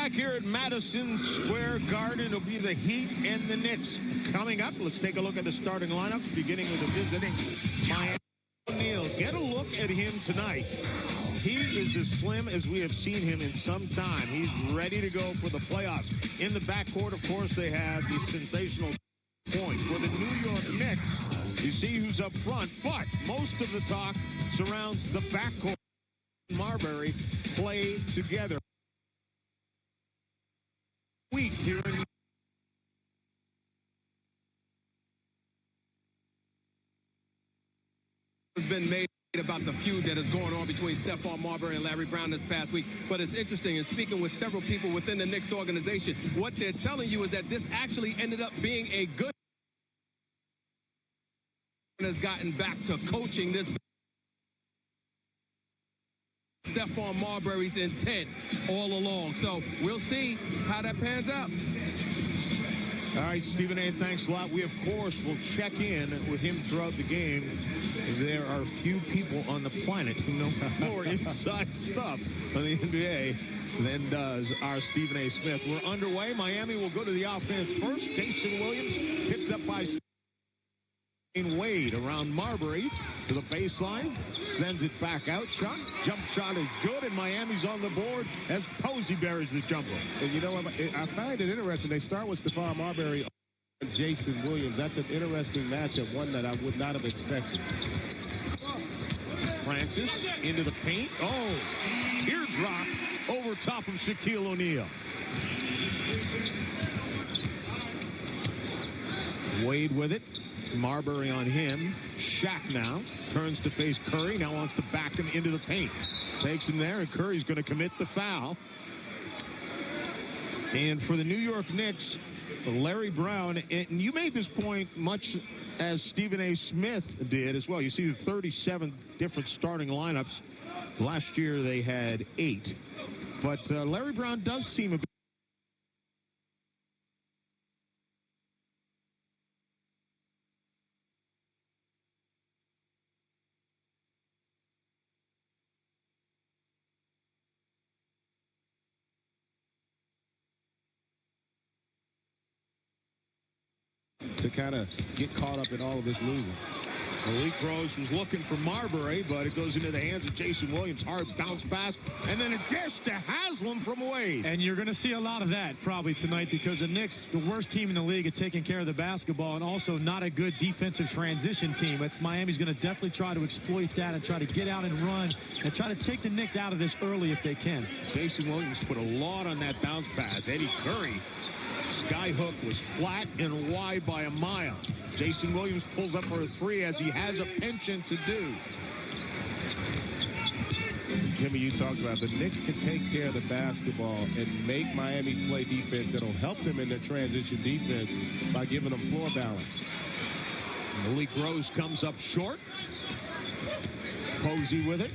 Back here at Madison Square Garden, it'll be the Heat and the Knicks. Coming up, let's take a look at the starting lineups, beginning with the visiting Miami. O'Neal, get a look at him tonight. He is as slim as we have seen him in some time. He's ready to go for the playoffs. In the backcourt, of course, they have the sensational point. For the New York Knicks, you see who's up front, but most of the talk surrounds the backcourt. Marbury play together. Week here in has been made about the feud that is going on between Stephon Marbury and Larry Brown this past week. But it's interesting, and speaking with several people within the Knicks organization, what they're telling you is that this actually ended up being a good has gotten back to coaching this. Stephon Marbury's intent all along. So we'll see how that pans out. All right, Stephen A., thanks a lot. We, of course, will check in with him throughout the game. There are few people on the planet who know more inside stuff on the NBA than does our Stephen A. Smith. We're underway. Miami will go to the offense first. Jason Williams picked up by Wade around Marbury to the baseline, sends it back out. Jump shot is good, and Miami's on the board as Posey buries the jumper. And you know what? I find it interesting. They start with Stephon Marbury and Jason Williams. That's an interesting matchup, one that I would not have expected. Francis into the paint. Oh, teardrop over top of Shaquille O'Neal. Wade with it. Marbury on him. Shaq now turns to face Curry. Now wants to back him into the paint. Takes him there, and Curry's going to commit the foul. And for the New York Knicks, Larry Brown, and you made this point much as Stephen A. Smith did as well. You see the 37 different starting lineups. Last year they had 8. But Larry Brown does seem a bit to kind of get caught up in all of this losing. Malik Rose was looking for Marbury, but it goes into the hands of Jason Williams. Hard bounce pass, and then a dish to Haslam from Wade. And you're going to see a lot of that probably tonight because the Knicks, the worst team in the league at taking care of the basketball, and also not a good defensive transition team. It's Miami's going to definitely try to exploit that and try to get out and run and try to take the Knicks out of this early if they can. Jason Williams put a lot on that bounce pass. Eddie Curry, skyhook was flat and wide by a mile. Jason Williams pulls up for a 3 as he has a penchant to do. Jimmy, you talked about the Knicks can take care of the basketball and make Miami play defense that'll help them in their transition defense by giving them floor balance. Malik Rose comes up short. Posey with it.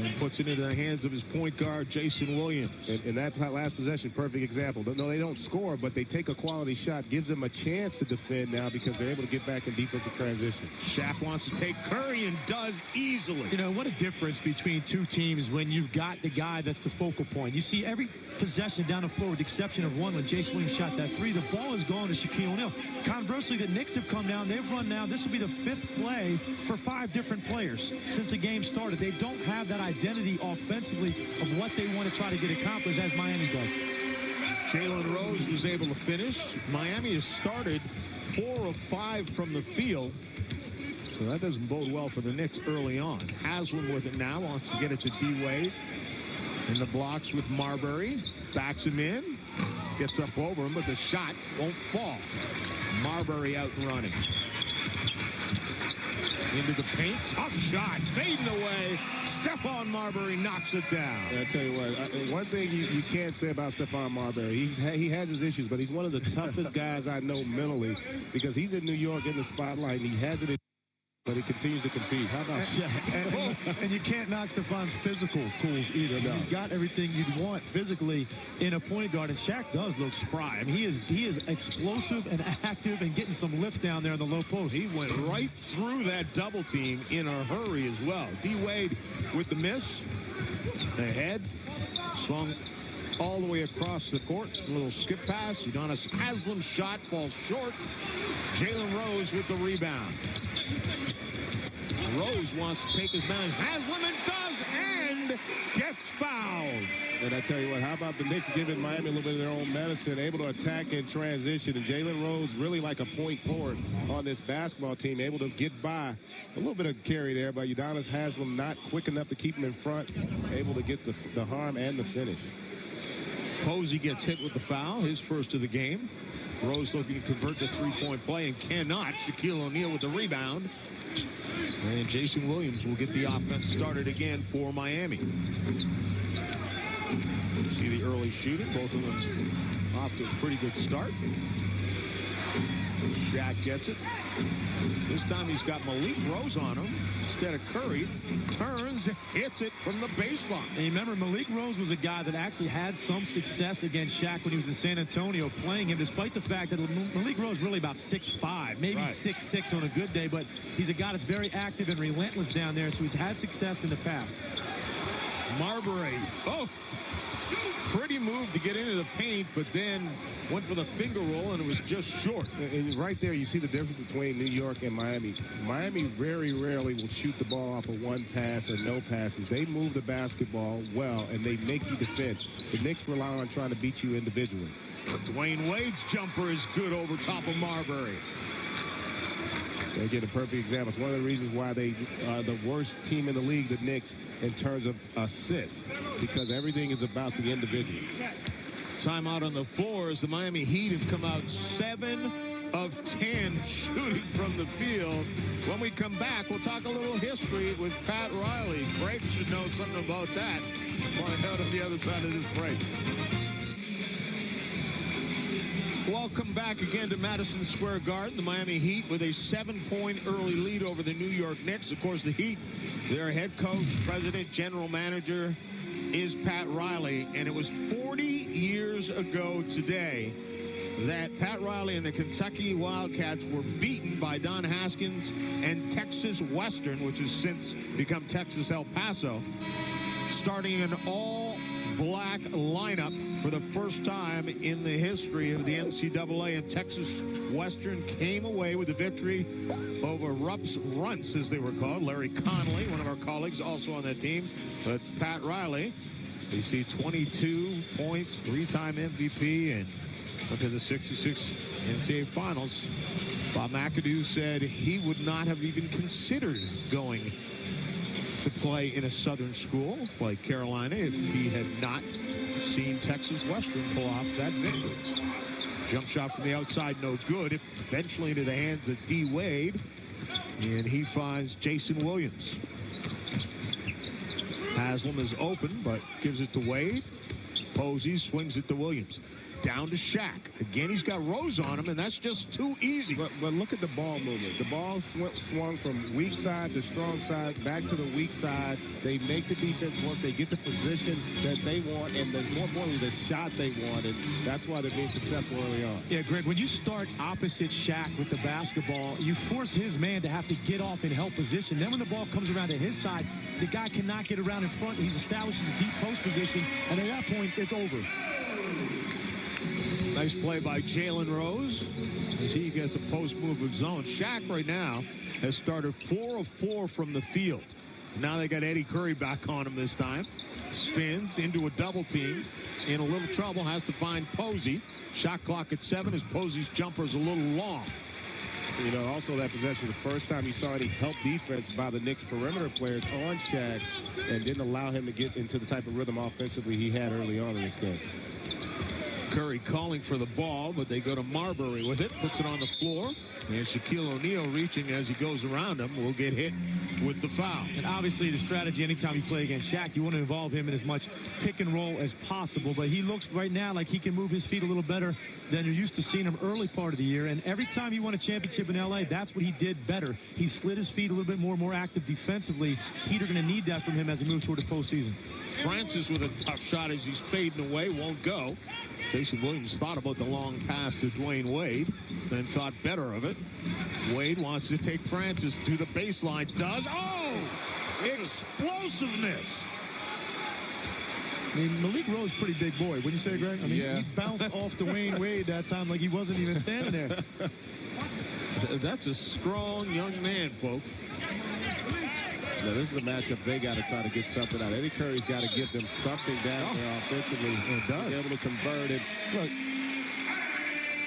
And puts it into the hands of his point guard, Jason Williams. And that last possession, perfect example. No, they don't score, but they take a quality shot, gives them a chance to defend now because they're able to get back in defensive transition. Shaq wants to take Curry and does easily. You know, what a difference between two teams when you've got the guy that's the focal point. You see every possession down the floor with the exception of one when Jason Williams shot that 3. The ball is going to Shaquille O'Neal. Conversely, the Knicks have come down. They've run now. This will be the 5th play for 5 different players since the game started. They don't have that identity offensively of what they want to try to get accomplished as Miami does. Jalen Rose was able to finish. Miami has started 4 of 5 from the field. So that doesn't bode well for the Knicks early on. Haslam with it now. Wants to get it to D-Wade. In the blocks with Marbury. Backs him in. Gets up over him, but the shot won't fall. Marbury out and running. Into the paint. Tough shot. Fading away. Stephon Marbury knocks it down. I tell you what, one thing you can't say about Stephon Marbury, he has his issues, but he's one of the toughest guys I know mentally because he's in New York in the spotlight, and he has it, but he continues to compete. How about Shaq? And you can't knock Stephan's physical tools either. No. He's got everything you'd want physically in a point guard, and Shaq does look spry. I mean, he is explosive and active and getting some lift down there in the low post. He went right through that double team in a hurry as well. D-Wade with the miss. Ahead. Swung all the way across the court. A little skip pass. Udonis Haslam's shot falls short. Jalen Rose with the rebound. Rose wants to take his man. Haslam and does, and gets fouled. And I tell you what, how about the Knicks giving Miami a little bit of their own medicine, able to attack in transition, and Jalen Rose really like a point forward on this basketball team, able to get by. A little bit of carry there by Udonis Haslam, not quick enough to keep him in front, able to get the harm and the finish. Posey gets hit with the foul, his first of the game. Rose looking to convert the three-point play and cannot. Shaquille O'Neal with the rebound. And Jason Williams will get the offense started again for Miami. See the early shooting, both of them off to a pretty good start. Shaq gets it. This time he's got Malik Rose on him instead of Curry. Turns, hits it from the baseline. And you remember, Malik Rose was a guy that actually had some success against Shaq when he was in San Antonio playing him, despite the fact that Malik Rose is really about 6'5", maybe 6'6" on a good day, but he's a guy that's very active and relentless down there, so he's had success in the past. Marbury. Oh! Pretty move to get into the paint, but then went for the finger roll, and it was just short. And right there, you see the difference between New York and Miami. Miami very rarely will shoot the ball off of one pass or no passes. They move the basketball well, and they make you defend. The Knicks rely on trying to beat you individually. Dwayne Wade's jumper is good over top of Marbury. They get a perfect example. It's one of the reasons why they are the worst team in the league, the Knicks, in terms of assists, because everything is about the individual. Timeout on the floor as the Miami Heat have come out 7 of 10 shooting from the field. When we come back, we'll talk a little history with Pat Riley. Greg should know something about that. Find out on the other side of this break. Welcome back again to Madison Square Garden. The Miami Heat with a 7-point early lead over the New York Knicks. Of course, the Heat, their head coach, president, general manager is Pat Riley. And it was 40 years ago today that Pat Riley and the Kentucky Wildcats were beaten by Don Haskins and Texas Western, which has since become Texas El Paso, starting an all-black lineup for the first time in the history of the NCAA, and Texas Western came away with the victory over Rupp's Runts, as they were called. Larry Connolly, one of our colleagues, also on that team. But Pat Riley, you see 22 points, 3-time MVP, and went to the 66 NCAA Finals. Bob McAdoo said he would not have even considered going to play in a Southern school like Carolina if he had not seen Texas Western pull off that victory. Jump shot from the outside, no good. Eventually into the hands of D. Wade, and he finds Jason Williams. Haslam is open, but gives it to Wade. Posey swings it to Williams. Down to Shaq. Again, he's got Rose on him, and that's just too easy. But look at the ball movement. The ball swung from weak side to strong side, back to the weak side. They make the defense work. They get the position that they want, and more importantly, the shot they want. And that's why they're being successful early on. Yeah, Greg, when you start opposite Shaq with the basketball, you force his man to have to get off and help position. Then when the ball comes around to his side, the guy cannot get around in front. He's established his deep post position, and at that point, it's over. Nice play by Jalen Rose as he gets a post move of zone. Shaq right now has started 4 of 4 from the field. Now they got Eddie Curry back on him this time. Spins into a double team. In a little trouble, has to find Posey. Shot clock at 7 as Posey's jumper is a little long. You know, also that possession, the first time you saw any help defense by the Knicks perimeter players on Shaq and didn't allow him to get into the type of rhythm offensively he had early on in this game. Curry calling for the ball, but they go to Marbury with it, puts it on the floor, and Shaquille O'Neal reaching as he goes around him will get hit with the foul. And obviously the strategy anytime you play against Shaq, you want to involve him in as much pick and roll as possible, but he looks right now like he can move his feet a little better than you're used to seeing him early part of the year, and every time he won a championship in LA, that's what he did better. He slid his feet a little bit more active defensively. Heat are going to need that from him as he moves toward the postseason. Francis with a tough shot as he's fading away, won't go. Jason Williams thought about the long pass to Dwayne Wade, then thought better of it. Wade wants to take Francis to the baseline. Does. Oh! Explosiveness. I mean, Malik Rose, pretty big boy. Wouldn't you say, Greg? I mean, Yeah. he bounced off Dwayne Wade that time like he wasn't even standing there. That's a strong young man, folks. Now, this is a matchup they got to try to get something out. Eddie Curry's got to give them something down there offensively. Be able to convert it. Look,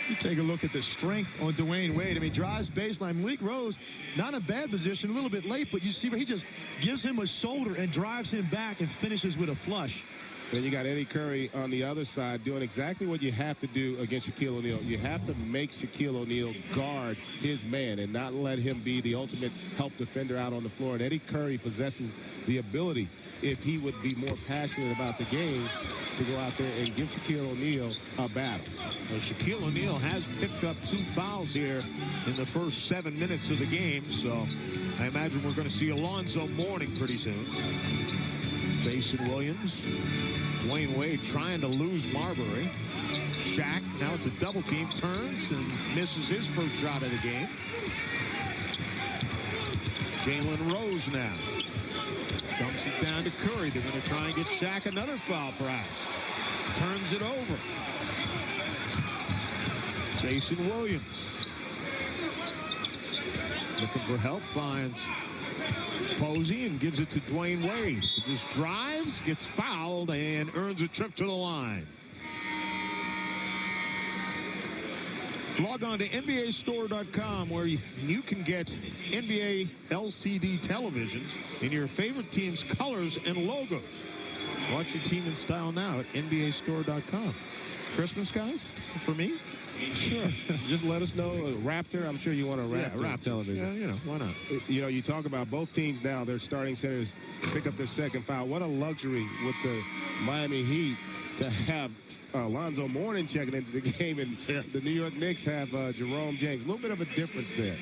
you take a look at the strength on Dwayne Wade. I mean, drives baseline. Malik Rose, not in a bad position, a little bit late, but you see where he just gives him a shoulder and drives him back and finishes with a flush. Then you got Eddie Curry on the other side doing exactly what you have to do against Shaquille O'Neal. You have to make Shaquille O'Neal guard his man and not let him be the ultimate help defender out on the floor. And Eddie Curry possesses the ability, if he would be more passionate about the game, to go out there and give Shaquille O'Neal a battle. Well, Shaquille O'Neal has picked up 2 fouls here in the first 7 minutes of the game, so I imagine we're going to see Alonzo Mourning pretty soon. Jason Williams, Dwayne Wade trying to lose Marbury. Shaq, now it's a double team, turns and misses his first shot of the game. Jalen Rose now dumps it down to Curry. They're going to try and get Shaq another foul, perhaps. Turns it over. Jason Williams looking for help, finds Posey and gives it to Dwayne Wade. He just drives, gets fouled, and earns a trip to the line. Log on to NBAstore.com where you can get NBA LCD televisions in your favorite team's colors and logos. Watch your team in style now at NBAstore.com. Christmas, guys, for me? Sure. Just let us know. Raptor, I'm sure you want a Raptor television. Yeah, you know, why not? You know, you talk about both teams now, their starting centers pick up their second foul. What a luxury with the Miami Heat to have Alonzo Mourning checking into the game, and the New York Knicks have Jerome James. A little bit of a difference there.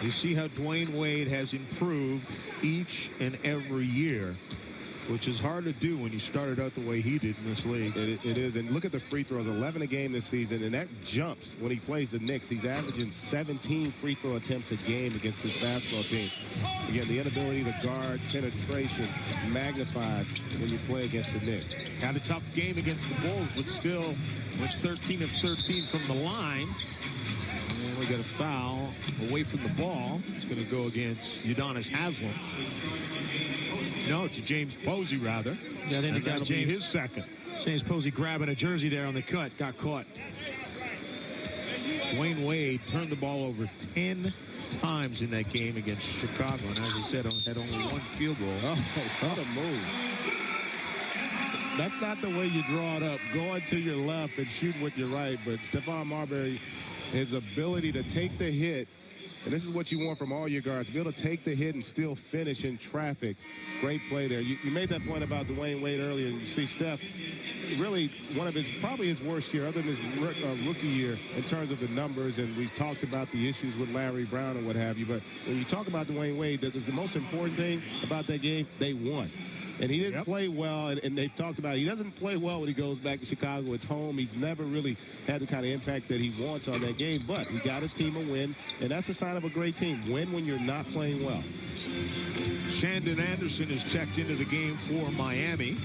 You see how Dwayne Wade has improved each and every year, which is hard to do when you started out the way he did in this league. It is, and look at the free throws, 11 a game this season, and that jumps when he plays the Knicks. He's averaging 17 free throw attempts a game against this basketball team. Again, the inability to guard, penetration, magnified when you play against the Knicks. Had a tough game against the Bulls, but still went 13 of 13 from the line. And we got a foul away from the ball. It's going to go against Udonis Haslem. No, to James Posey, rather. Yeah, then and got that'll James, be his second. James Posey grabbing a jersey there on the cut. Got caught. Dwayne Wade turned the ball over 10 times in that game against Chicago. And as I said, had only 1 field goal. Oh, what a move. That's not the way you draw it up. Going to your left and shooting with your right. But Stephon Marbury, his ability to take the hit, and this is what you want from all your guards, to be able to take the hit and still finish in traffic. Great play there. You made that point about Dwayne Wade earlier. You see Steph, really one of probably his worst year, other than his rookie year, in terms of the numbers, and we've talked about the issues with Larry Brown and what have you. But when you talk about Dwayne Wade, the most important thing about that game, they won. And he didn't play well, and they've talked about it. He doesn't play well when he goes back to Chicago. It's home. He's never really had the kind of impact that he wants on that game, but he got his team a win, and that's a sign of a great team. Win when you're not playing well. Shandon Anderson is checked into the game for Miami.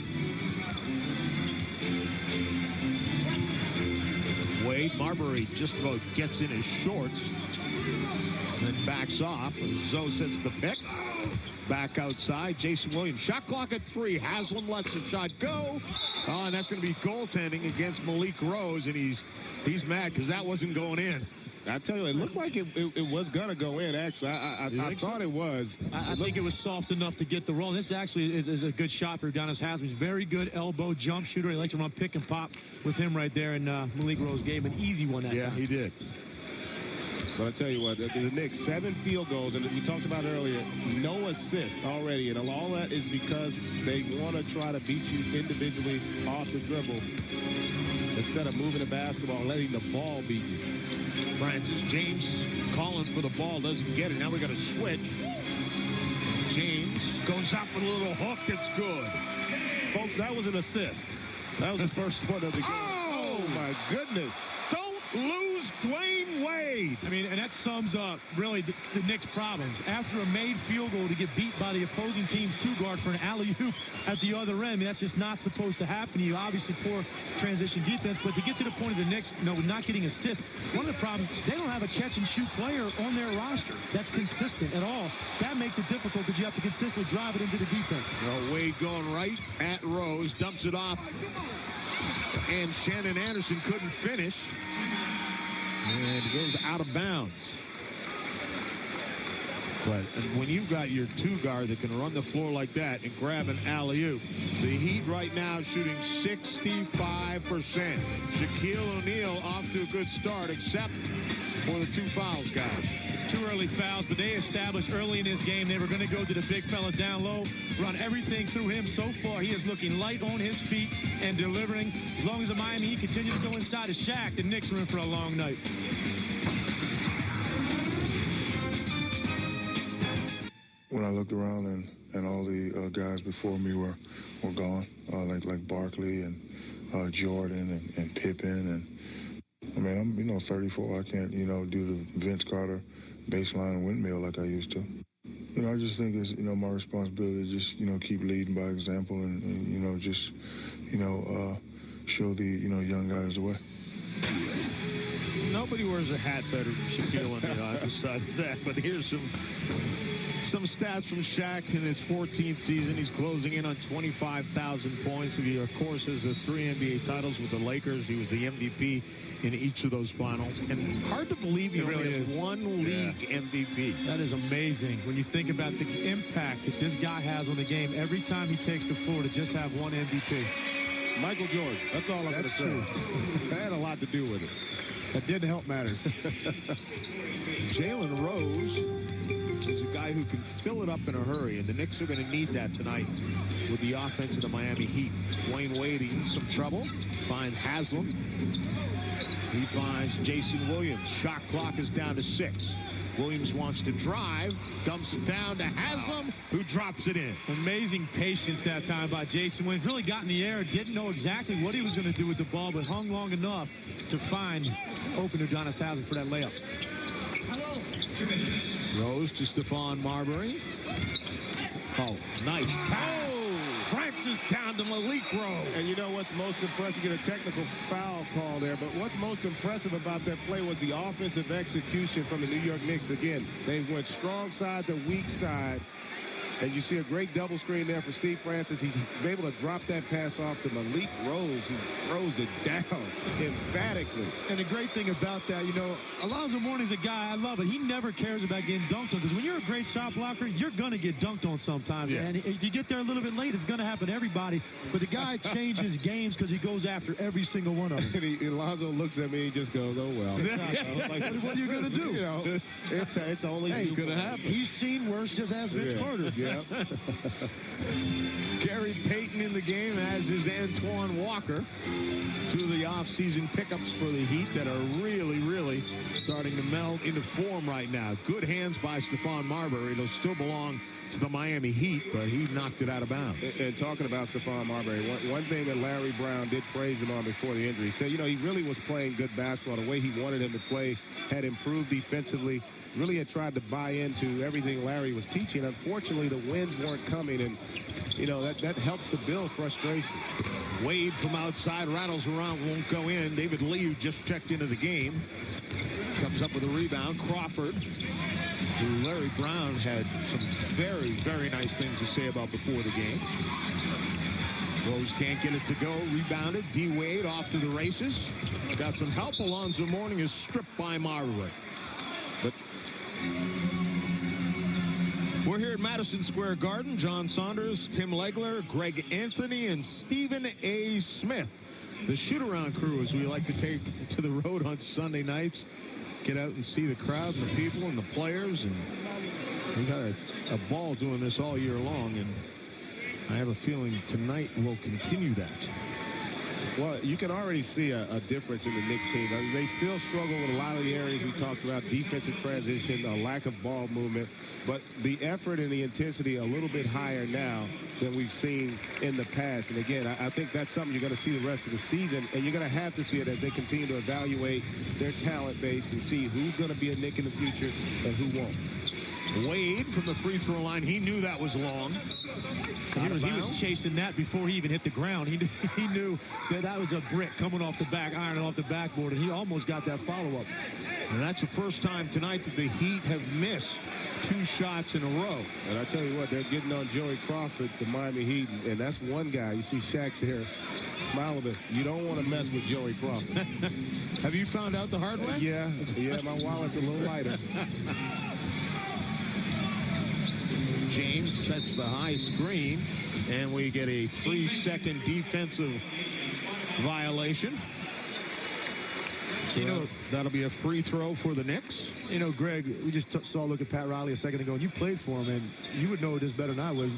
Wade, Marbury just about gets in his shorts, and then backs off. Zoe sets the pick. Back outside, Jason Williams. Shot clock at 3. Haslem lets the shot go. Oh, and that's going to be goaltending against Malik Rose, and he's mad because that wasn't going in. I tell you, it looked like it was going to go in, actually. I thought it was. I think it was soft enough to get the roll. This actually is a good shot for Udonis Haslem. He's a very good elbow jump shooter. He likes to run pick and pop with him right there, and Malik Rose gave him an easy one that time. Yeah, he did. But I tell you what, the Knicks, 7 field goals, and we talked about earlier, no assists already, and all that is because they want to try to beat you individually off the dribble instead of moving the basketball and letting the ball beat you. Francis James calling for the ball, doesn't get it. Now we got a switch. James goes up with a little hook that's good. Folks, that was an assist. That was the first one of the game. Oh, my goodness. Don't lose Dwayne Wade. I mean, and that sums up really the Knicks' problems. After a made field goal to get beat by the opposing team's two-guard for an alley-oop at the other end, I mean, that's just not supposed to happen to you. Obviously, poor transition defense, but to get to the point of the Knicks, not getting assists, one of the problems, they don't have a catch-and-shoot player on their roster that's consistent at all. That makes it difficult because you have to consistently drive it into the defense. Well, Wade going right at Rose, dumps it off, and Shannon Anderson couldn't finish. And it goes out of bounds. But when you've got your two-guard that can run the floor like that and grab an alley-oop, the Heat right now shooting 65%. Shaquille O'Neal off to a good start, except for the 2 fouls, guys. 2 early fouls, but they established early in this game they were going to go to the big fella down low, run everything through him. So far, he is looking light on his feet and delivering. As long as the Miami Heat continue to go inside of Shaq, the Knicks are in for a long night. When I looked around and all the guys before me were gone, like Barkley and Jordan and Pippen, and I mean, I'm 34. I can't do the Vince Carter baseline and windmill like I used to. I just think it's my responsibility to just keep leading by example and just show the young guys the way. Nobody wears a hat better than Shaquille O'Neal. I've decided that. But here's some stats from Shaq in his 14th season. He's closing in on 25,000 points. He, of course, has 3 NBA titles with the Lakers. He was the MVP in each of those finals. And hard to believe he only has 1 league MVP. That is amazing when you think about the impact that this guy has on the game every time he takes the floor to just have 1 MVP. Michael Jordan. That's all I'm going to say. That had a lot to do with it. That didn't help matters. Jalen Rose is a guy who can fill it up in a hurry, and the Knicks are going to need that tonight with the offense of the Miami Heat. Dwayne Wade in some trouble, finds Haslam. He finds Jason Williams. Shot clock is down to 6. Williams wants to drive, dumps it down to Haslam, who drops it in. Amazing patience that time by Jason Williams. Really got in the air, didn't know exactly what he was going to do with the ball, but hung long enough to find open Udonis Haslam for that layup. Rose to Stephon Marbury. Oh, nice pass. Francis down to Malik Rose. And you know what's most impressive? Get a technical foul call there, but what's most impressive about that play was the offensive execution from the New York Knicks. Again, they went strong side to weak side. And you see a great double screen there for Steve Francis. He's able to drop that pass off to Malik Rose, who throws it down emphatically. And the great thing about that, Alonzo Mourning's a guy, I love it. He never cares about getting dunked on, because when you're a great shot blocker, you're going to get dunked on sometimes. Yeah. And if you get there a little bit late, it's going to happen to everybody. But the guy changes games because he goes after every single one of them. And Alonzo looks at me and just goes, oh, well. Like, what are you going to do? It's only going to happen. He's seen worse, just as Vince Carter. Yeah. Gary Payton in the game, as is Antoine Walker. 2 of the offseason pickups for the Heat that are really, really starting to meld into form right now. Good hands by Stephon Marbury. It'll still belong to the Miami Heat, but he knocked it out of bounds. And talking about Stephon Marbury, one thing that Larry Brown did praise him on before the injury, he said, he really was playing good basketball. The way he wanted him to play had improved defensively. Really had tried to buy into everything Larry was teaching. Unfortunately, the wins weren't coming, and, that helps to build frustration. Wade from outside rattles around, won't go in. David Lee, who just checked into the game, comes up with a rebound. Crawford, who Larry Brown had some very, very nice things to say about before the game. Rose can't get it to go. Rebounded. D. Wade off to the races. Got some help. Alonzo Mourning is stripped by Marbury. But we're here at Madison Square Garden. John Saunders, Tim Legler, Greg Anthony, and Stephen A. Smith. The shoot-around crew, as we like to take to the road on Sunday nights. Get out and see the crowd and the people and the players. And we've had a ball doing this all year long. And I have a feeling tonight will continue that. Well, you can already see a difference in the Knicks team. I mean, they still struggle with a lot of the areas we talked about, defensive transition, a lack of ball movement, but the effort and the intensity a little bit higher now than we've seen in the past. And again, I think that's something you're going to see the rest of the season, and you're going to have to see it as they continue to evaluate their talent base and see who's going to be a Knick in the future and who won't. Wade from the free throw line. He knew that was long. He was chasing that before he even hit the ground. He knew that was a brick coming off the back iron, off the backboard, and he almost got that follow-up. And that's the first time tonight that the Heat have missed 2 shots in a row. And I tell you what, they're getting on Joey Crawford, the Miami Heat, and that's one guy. You see Shaq there, smile a bit. You don't want to mess with Joey Crawford. Have you found out the hard way? Yeah, my wallet's a little lighter. James sets the high screen, and we get a 3-second defensive violation. So that'll be a free throw for the Knicks. You know, Greg, we just saw a look at Pat Riley a second ago, and you played for him, and you would know this better than I would.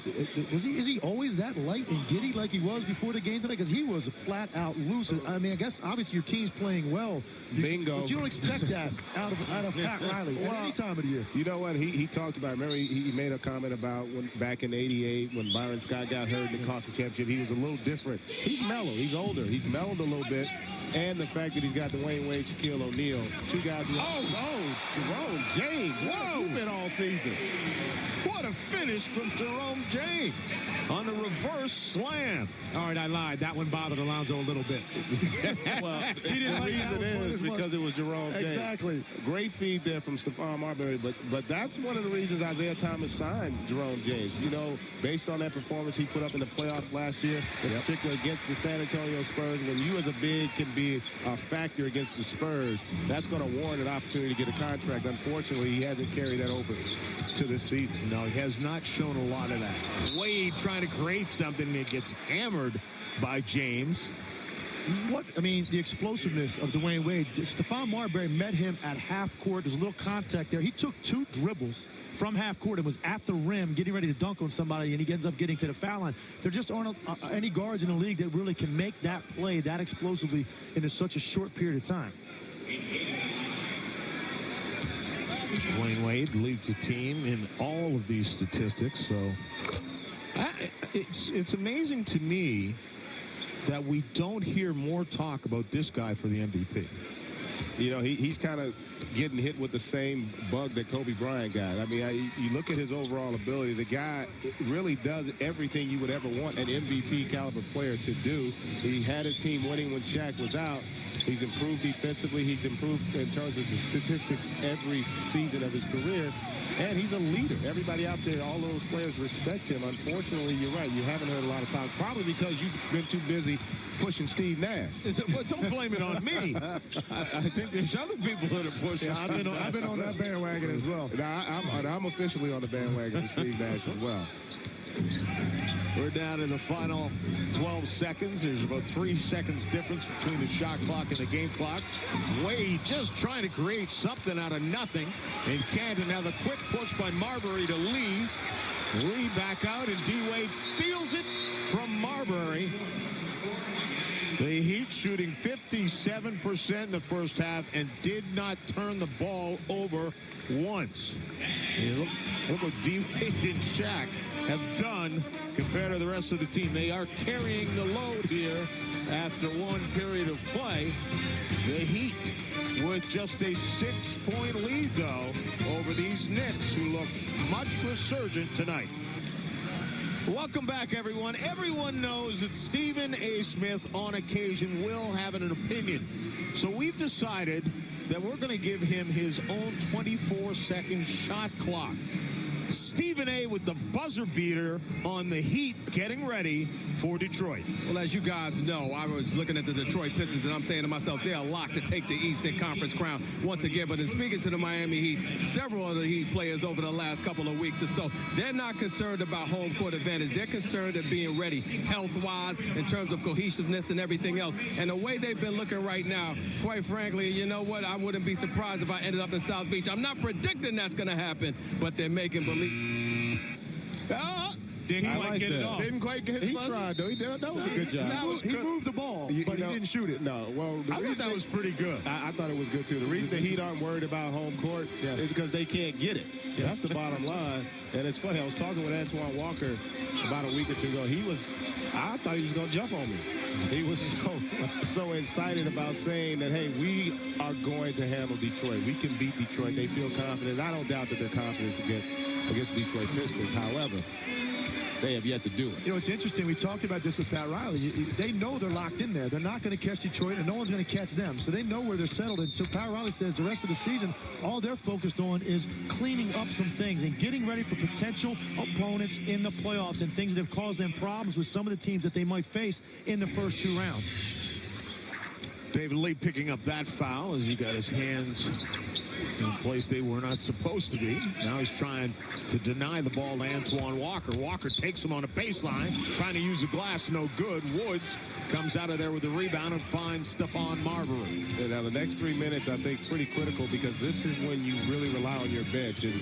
Is he always that light and giddy like he was before the game tonight? Because he was flat out loose. I mean, I guess obviously your team's playing well. Bingo. But you don't expect that out of Pat Riley at any time of the year. You know what? He talked about, remember, he made a comment about when back in '88 when Byron Scott got hurt and it cost him championship. He was a little different. He's mellow. He's older. He's mellowed a little bit. And the fact that he's got Dwayne Wade, Shaquille O'Neal, 2 guys who... Jerome James. Whoa. You've been all season. What a finish from Jerome James on the reverse slam. All right, I lied. That one bothered Alonzo a little bit. Well, he didn't the like reason is because it was Jerome James. Exactly. Great feed there from Stephon Marbury, but that's one of the reasons Isaiah Thomas signed Jerome James. You know, based on that performance he put up in the playoffs last year, in particular against the San Antonio Spurs, when you as a big can be a factor against the Spurs, that's going to warrant an opportunity to get a contract. Unfortunately, he hasn't carried that over to this season. No, he has not shown a lot of that. Wade trying to create something that gets hammered by James. The explosiveness of Dwayne Wade. Stephon Marbury met him at half court. There's a little contact there. He took 2 dribbles from half court and was at the rim getting ready to dunk on somebody, and he ends up getting to the foul line. There just aren't any guards in the league that really can make that play that explosively in such a short period of time. Dwayne Wade leads the team in all of these statistics. So it's amazing to me that we don't hear more talk about this guy for the MVP. You know, he's kind of getting hit with the same bug that Kobe Bryant got. I mean, you look at his overall ability. The guy really does everything you would ever want an MVP caliber player to do. He had his team winning when Shaq was out. He's improved defensively. He's improved in terms of the statistics every season of his career. And he's a leader. Everybody out there, all those players respect him. Unfortunately, you're right. You haven't heard a lot of talk, probably because you've been too busy pushing Steve Nash. Well, don't blame it on me. I think there's other people that are pushing. Yeah, I've been on that bandwagon as well. Now, I'm officially on the bandwagon for Steve Nash as well. We're down to the final 12 seconds. There's about 3 seconds difference between the shot clock and the game clock. Wade just trying to create something out of nothing. And Canton, now the quick push by Marbury to Lee. Lee back out, and D-Wade steals it from Marbury. The Heat shooting 57% in the first half and did not turn the ball over once. Look what D-Wade and Shaq have done compared to the rest of the team. They are carrying the load here after one period of play. The Heat with just a 6-point lead, though, over these Knicks, who look much resurgent tonight. Welcome back, everyone. Everyone knows that Stephen A. Smith, on occasion, will have an opinion. So we've decided that we're going to give him his own 24-second shot clock. Stephen A. with the buzzer beater on the Heat getting ready for Detroit. Well, as you guys know, I was looking at the Detroit Pistons, and I'm saying to myself, they're locked to take the Eastern Conference crown once again. But in speaking to the Miami Heat, several of the Heat players over the last couple of weeks or so, they're not concerned about home court advantage. They're concerned at being ready health-wise, in terms of cohesiveness and everything else. And the way they've been looking right now, quite frankly, you know what? I wouldn't be surprised if I ended up in South Beach. I'm not predicting that's going to happen, but they're making believe. Didn't quite get it off. Didn't quite get his He buzzer? tried, though. That was a good job. He moved the ball, but he didn't shoot it. No, well, I thought that was pretty good. I thought it was good, too. The reason the Heat aren't worried about home court is because they can't get it. That's the bottom line. And it's funny, I was talking with Antoine Walker about a week or two ago. I thought he was going to jump on me. He was so excited about saying that, hey, we are going to handle Detroit. We can beat Detroit. They feel confident. I don't doubt that their confidence against the Detroit Pistons. However, they have yet to do it. You know, it's interesting. We talked about this with Pat Riley. They know they're locked in there. They're not going to catch Detroit, and no one's going to catch them. So they know where they're settled. And so Pat Riley says the rest of the season, all they're focused on is cleaning up some things and getting ready for potential opponents in the playoffs and things that have caused them problems with some of the teams that they might face in the first 2 rounds. David Lee picking up that foul as he got his hands in a place they were not supposed to be. Now he's trying to deny the ball to Antoine Walker. Walker takes him on a baseline, trying to use the glass, no good. Woods comes out of there with the rebound and finds Stephon Marbury. And now the next 3 minutes, I think, pretty critical because this is when you really rely on your bench. In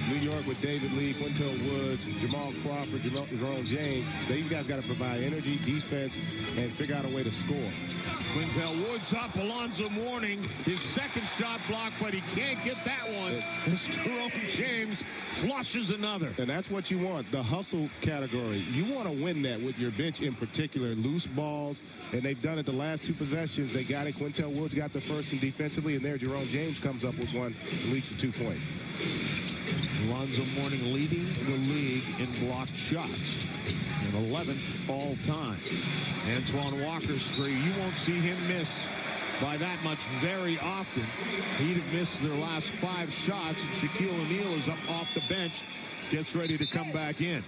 New York with David Lee, Quintel Woods, Jamal Crawford, Jerome James, these guys got to provide energy, defense, and figure out a way to score. Quintel Woods up, Alonzo Mourning, his second shot blocked, but he can't get that one. Jerome James flushes another. And that's what you want, the hustle category. You want to win that with your bench in particular, loose balls, and they've done it the last 2 possessions. They got it. Quintel Woods got the first one defensively, and there Jerome James comes up with one and leads to 2 points. Alonzo Mourning leading the league in blocked shots, and 11th all time. Antoine Walker's 3, you won't see him miss by that much very often. He'd have missed their last 5 shots, and Shaquille O'Neal is up off the bench, gets ready to come back in.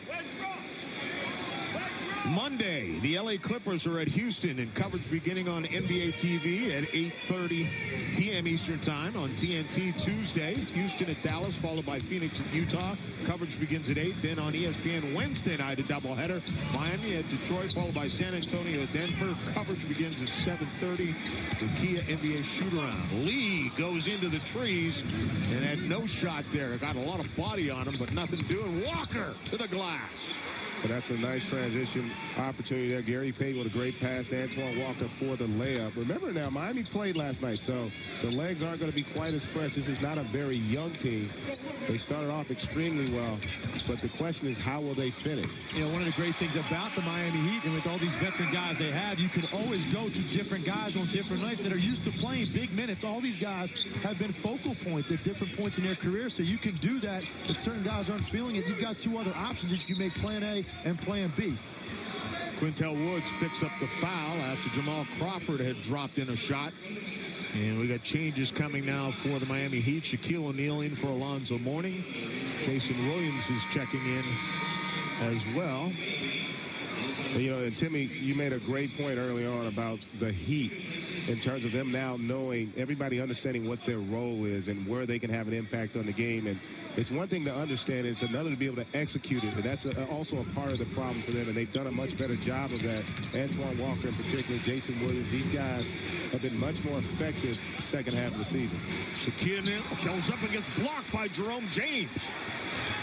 Monday, the LA Clippers are at Houston, and coverage beginning on NBA TV at 8:30 p.m. Eastern Time on TNT. Tuesday, Houston at Dallas, followed by Phoenix at Utah. Coverage begins at 8. Then on ESPN Wednesday night, a doubleheader. Miami at Detroit, followed by San Antonio at Denver. Coverage begins at 7:30. The Kia NBA shoot-around. Lee goes into the trees and had no shot there. Got a lot of body on him, but nothing doing. Walker to the glass. And that's a nice transition opportunity there. Gary Payton with a great pass to Antoine Walker for the layup. Remember now, Miami played last night, so the legs aren't going to be quite as fresh. This is not a very young team. They started off extremely well, but the question is, how will they finish? You know, one of the great things about the Miami Heat, and with all these veteran guys they have, you can always go to different guys on different nights that are used to playing big minutes. All these guys have been focal points at different points in their career, so you can do that. If certain guys aren't feeling it, you've got 2 other options that you can make plan A and plan B. Quintel Woods picks up the foul after Jamal Crawford had dropped in a shot. And we got changes coming now for the Miami Heat. Shaquille O'Neal in for Alonzo Mourning. Jason Williams is checking in as well. You know, and Timmy, you made a great point early on about the Heat in terms of them now knowing, everybody understanding what their role is and where they can have an impact on the game. And it's one thing to understand it, it's another to be able to execute it. And that's also a part of the problem for them. And they've done a much better job of that. Antoine Walker in particular, Jason Williams, these guys have been much more effective second half of the season. Shaquille O'Neal goes up and gets blocked by Jerome James.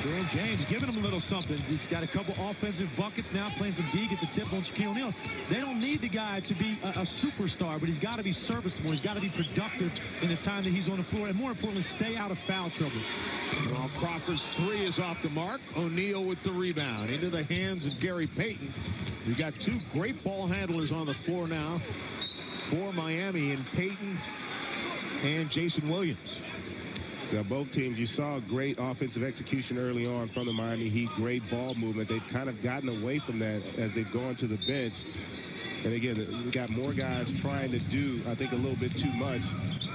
Jerome James giving him a little something. He's got a couple offensive buckets now, playing some D, gets a tip on Shaquille O'Neal. They don't need the guy to be a superstar, but he's got to be serviceable. He's got to be productive in the time that he's on the floor, and more importantly, stay out of foul trouble. Well, Crawford's 3 is off the mark. O'Neal with the rebound into the hands of Gary Payton. We got 2 great ball handlers on the floor now for Miami, and Payton and Jason Williams. Now, both teams, you saw great offensive execution early on from the Miami Heat, great ball movement. They've kind of gotten away from that as they've gone to the bench. And again, we got more guys trying to do, I think, a little bit too much.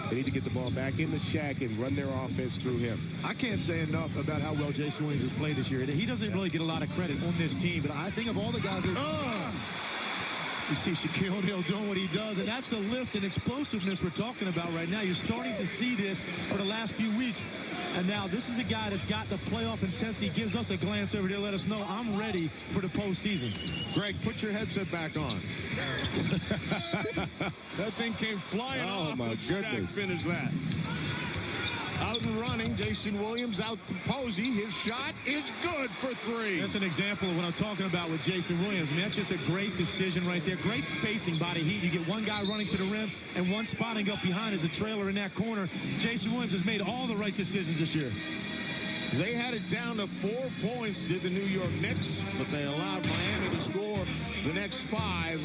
They need to get the ball back in the Shaq and run their offense through him. I can't say enough about how well Jason Williams has played this year. He doesn't really get a lot of credit on this team, but I think of all the guys that... You see Shaquille O'Neal doing what he does, and that's the lift and explosiveness we're talking about right now. You're starting to see this for the last few weeks, and now this is a guy that's got the playoff intensity. He gives us a glance over there, let us know I'm ready for the postseason. Greg, put your headset back on. That thing came flying off. My Shaq goodness. finished that. out and running. Jason Williams out to Posey. His shot is good for three. That's an example of what I'm talking about with Jason Williams. I mean, that's just a great decision right there. Great spacing by the Heat. You get one guy running to the rim and one spotting up behind as a trailer in that corner. Jason Williams has made all the right decisions this year. They had it down to 4 points, did the New York Knicks, but they allowed Miami to score the next 5,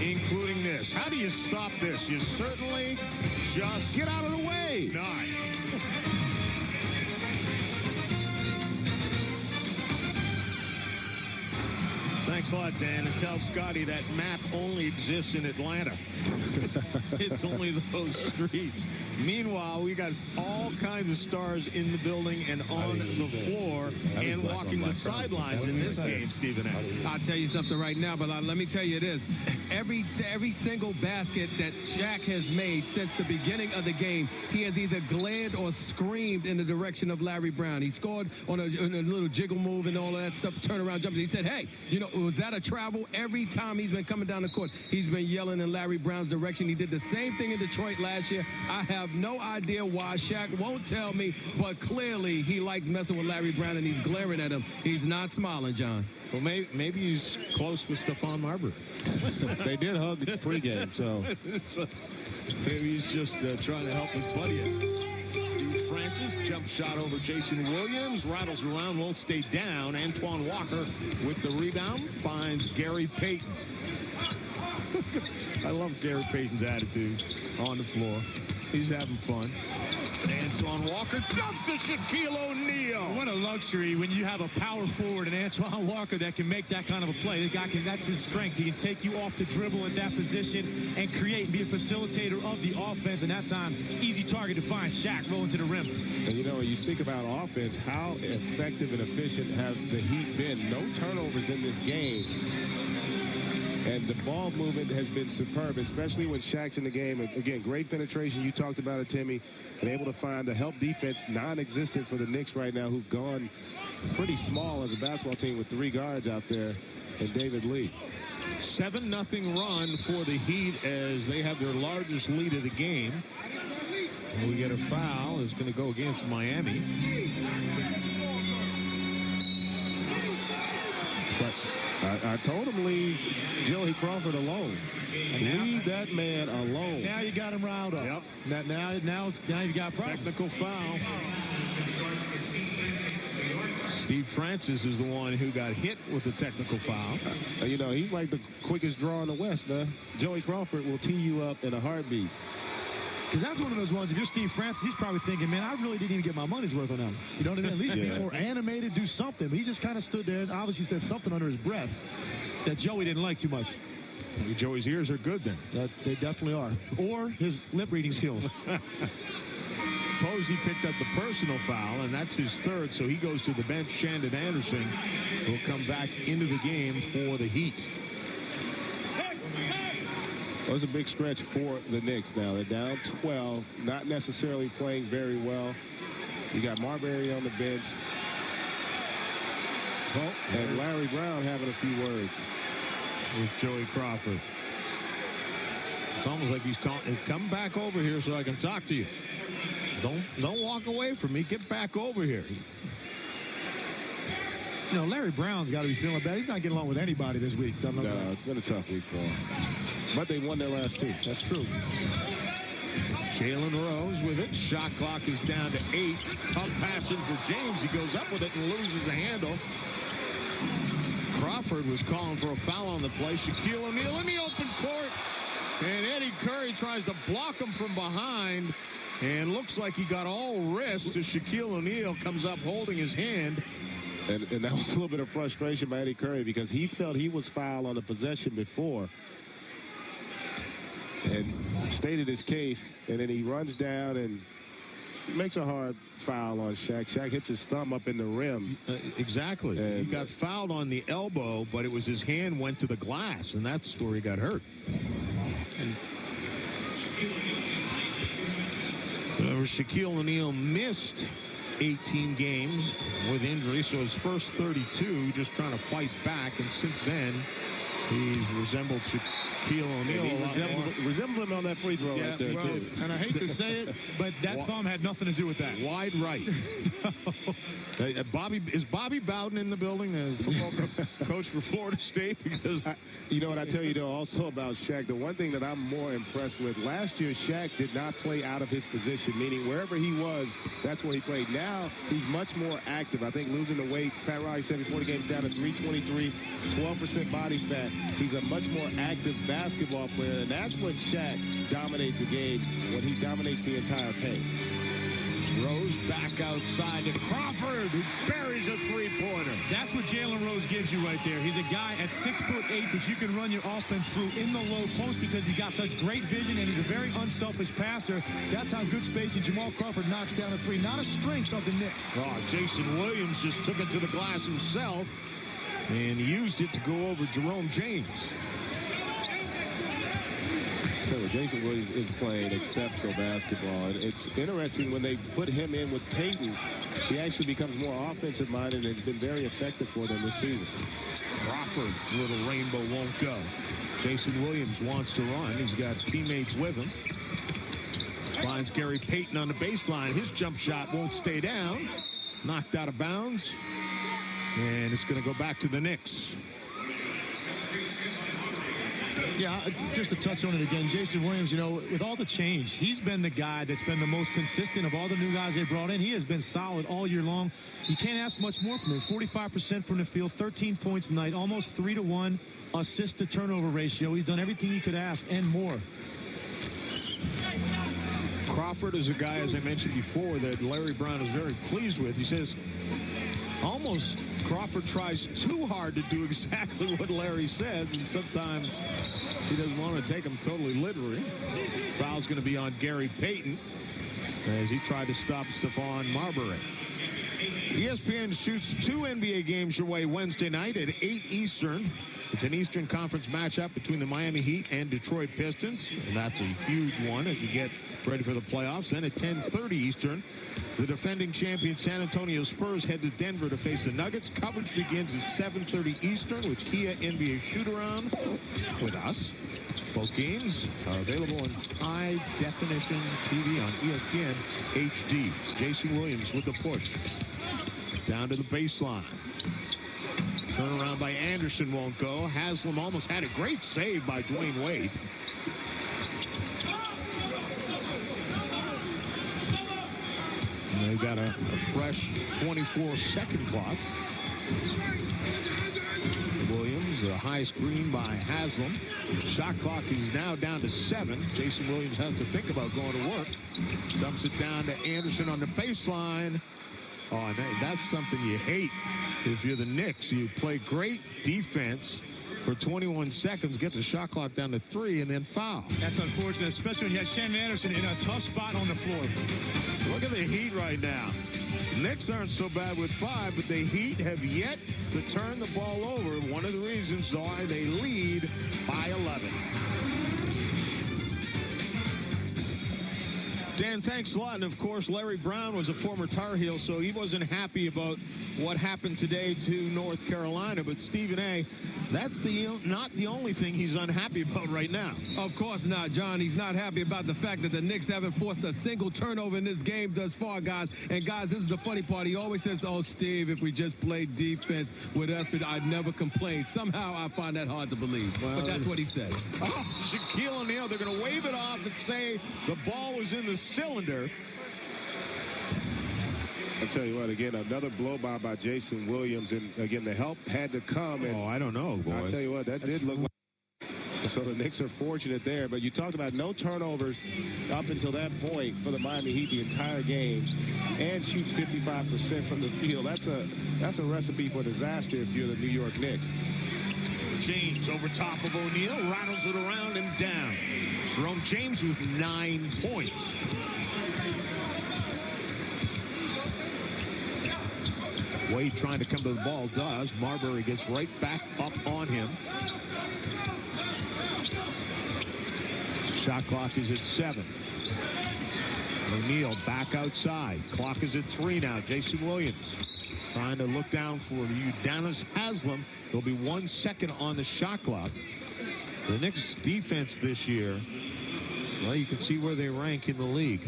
including this. How do you stop this? You certainly just Get out of the way. not. Thanks a lot, Dan. And tell Scotty that map only exists in Atlanta. It's only those streets. Meanwhile, we got all kinds of stars in the building and on the floor and walking the sidelines in this game, Stephen A. I'll tell you something right now, but let me tell you this. Every single basket that Shaq has made since the beginning of the game, he has either glared or screamed in the direction of Larry Brown. He scored on a little jiggle move and all of that stuff, turnaround jump. He said, hey, was that a travel? Every time he's been coming down the court, he's been yelling in Larry Brown's direction. He did the same thing in Detroit last year. I have no idea why. Shaq won't tell me, but clearly he likes messing with Larry Brown, and he's glaring at him. He's not smiling, John. Well, maybe he's close with Stephon Marbury. They did hug pregame, so. Maybe he's just trying to help his buddy out. Steve Francis, jump shot over Jason Williams, rattles around, won't stay down. Antoine Walker with the rebound, finds Gary Payton. I love Gary Payton's attitude on the floor. He's having fun. Antoine Walker dumped to Shaquille O'Neal. What a luxury when you have a power forward and Antoine Walker that can make that kind of a play. The guy that's his strength. He can take you off the dribble in that position and create and be a facilitator of the offense. And that time, easy target to find Shaq rolling to the rim. And when you speak about offense, how effective and efficient have the Heat been? No turnovers in this game. And the ball movement has been superb, especially when Shaq's in the game. And again, great penetration. You talked about it, Timmy. And able to find the help defense non-existent for the Knicks right now, who've gone pretty small as a basketball team with 3 guards out there and David Lee. 7-0 run for the Heat as they have their largest lead of the game. And we get a foul. It's going to go against Miami. So I told him leave Joey Crawford alone. Leave that man alone. Now you got him riled up. Yep. Now you got problems. Technical foul. Steve Francis is the one who got hit with the technical foul. He's like the quickest draw in the West, man. Joey Crawford will tee you up in a heartbeat. Because that's one of those ones, if you're Steve Francis, he's probably thinking, man, I really didn't even get my money's worth on him. You know what I mean? At least be more animated, do something. But he just kind of stood there and obviously said something under his breath that Joey didn't like too much. Maybe Joey's ears are good then. They definitely are. Or his lip reading skills. Posey picked up the personal foul, and that's his 3rd, so he goes to the bench. Shandon Anderson will come back into the game for the Heat. It was a big stretch for the Knicks now. They're down 12, not necessarily playing very well. You got Marbury on the bench. And Larry Brown having a few words with Joey Crawford. It's almost like he's come back over here so I can talk to you. Don't walk away from me. Get back over here. Larry Brown's got to be feeling bad. He's not getting along with anybody this week. No, it's been a tough week for him. But they won their last 2. That's true. Jalen Rose with it. Shot clock is down to 8. Tough passing for James. He goes up with it and loses a handle. Crawford was calling for a foul on the play. Shaquille O'Neal in the open court. And Eddie Curry tries to block him from behind. And looks like he got all wrist as Shaquille O'Neal comes up holding his hand. And that was a little bit of frustration by Eddie Curry because he felt he was fouled on the possession before and stated his case. And then he runs down and makes a hard foul on Shaq. Shaq hits his thumb up in the rim. Exactly. And he got fouled on the elbow, but it was his hand went to the glass, and that's where he got hurt. Shaquille O'Neal missed 18 games with injury, so his first 32 just trying to fight back, and since then he's resembled Shaquille O'Neal a lot more. Resembled him on that free throw right there, too. And I hate to say it, but that thumb had nothing to do with that. Wide right. Is Bobby Bowden in the building, the football coach for Florida State? Because you know what I tell you, though, also about Shaq, the one thing that I'm more impressed with, last year Shaq did not play out of his position, meaning wherever he was, that's where he played. Now he's much more active. I think losing the weight, Pat Riley said before the game, down to 323, 12% body fat. He's a much more active basketball player, and that's when Shaq dominates a game, when he dominates the entire paint. Rose back outside to Crawford, who buries a three-pointer. That's what Jalen Rose gives you right there. He's a guy at 6'8" that you can run your offense through in the low post because he's got such great vision and he's a very unselfish passer. That's how good spacing Jamal Crawford knocks down a three. Not a strength of the Knicks. Oh, Jason Williams just took it to the glass himself and used it to go over Jerome James. Jason Williams is playing exceptional basketball. And it's interesting when they put him in with Payton, he actually becomes more offensive minded and has been very effective for them this season. Crawford, little rainbow won't go. Jason Williams wants to run. He's got teammates with him. Finds Gary Payton on the baseline. His jump shot won't stay down. Knocked out of bounds. And it's going to go back to the Knicks. Yeah, just to touch on it again, Jason Williams, you know, with all the change, he's been the guy that's been the most consistent of all the new guys they brought in. He has been solid all year long. You can't ask much more from him. 45% from the field, 13 points a night, almost 3-to-1 assist to turnover ratio. He's done everything he could ask and more. Crawford is a guy, as I mentioned before, that Larry Brown is very pleased with. He says almost Crawford tries too hard to do exactly what Larry says, and sometimes he doesn't want to take him totally literally. Foul's going to be on Gary Payton as he tried to stop Stephon Marbury. ESPN shoots 2 NBA games your way Wednesday night at 8 Eastern. It's an Eastern Conference matchup between the Miami Heat and Detroit Pistons, and that's a huge one as we get ready for the playoffs. Then at 10:30 Eastern, the defending champion San Antonio Spurs head to Denver to face the Nuggets. Coverage begins at 7:30 Eastern with Kia NBA Shoot-Around with us. Both games are available in high-definition TV on ESPN HD. Jason Williams with the push. Down to the baseline. Turnaround by Anderson won't go. Haslam almost had a great save by Dwayne Wade. And they've got a fresh 24-second clock. Williams, a high screen by Haslam. Shot clock is now down to 7. Jason Williams has to think about going to work. Dumps it down to Anderson on the baseline. Oh, that's something you hate if you're the Knicks. You play great defense for 21 seconds, get the shot clock down to 3, and then foul. That's unfortunate, especially when you had Shannon Anderson in a tough spot on the floor. Look at the Heat right now. Knicks aren't so bad with 5, but the Heat have yet to turn the ball over. One of the reasons why they lead by 11. Dan, thanks a lot. And, of course, Larry Brown was a former Tar Heel, so he wasn't happy about what happened today to North Carolina. But Stephen A., that's not the only thing he's unhappy about right now. Of course not, John. He's not happy about the fact that the Knicks haven't forced a single turnover in this game thus far, guys. And, guys, this is the funny part. He always says, oh, Steve, if we just played defense with effort, I'd never complain. Somehow I find that hard to believe. Well, but that's what he says. Oh, Shaquille O'Neal, they're going to wave it off and say the ball was in the cylinder. I'll tell you what, again, another blow by Jason Williams. And, again, the help had to come. And I don't know, boys. I'll tell you what, that did look like. So the Knicks are fortunate there. But you talked about no turnovers up until that point for the Miami Heat the entire game and shoot 55% from the field. That's a recipe for disaster if you're the New York Knicks. James over top of O'Neal, rattles it around and down. Jerome James with 9 points. Wade trying to come to the ball does. Marbury gets right back up on him. Shot clock is at 7. O'Neal back outside. Clock is at 3 now. Jason Williams trying to look down for Udonis Haslam. There'll be 1 second on the shot clock. The Knicks defense this year, well, you can see where they rank in the league.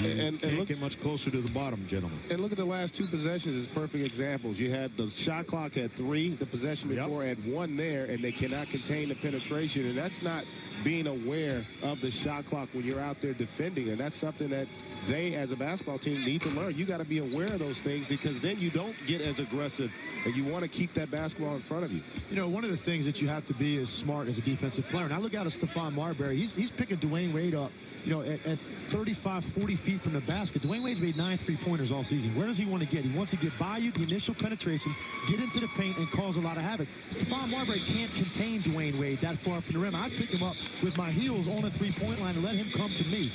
And can't get much closer to the bottom, gentlemen. And look at the last two possessions as perfect examples. You had the shot clock at 3, the possession before at 1 there, and they cannot contain the penetration. And that's not being aware of the shot clock when you're out there defending. And that's something that they, as a basketball team, need to learn. You got to be aware of those things, because then you don't get as aggressive, and you want to keep that basketball in front of you. You know, one of the things that you have to be is smart as a defensive player. And I look out at Stephon Marbury. He's picking Dwayne Wade up, you know, at 35, 40 feet from the basket. Dwayne Wade's made 9 3-pointers all season. Where does he want to get? He wants to get by you, the initial penetration, get into the paint, and cause a lot of havoc. Stephon Marbury can't contain Dwayne Wade that far from the rim. I'd pick him up with my heels on a 3-point line and let him come to me.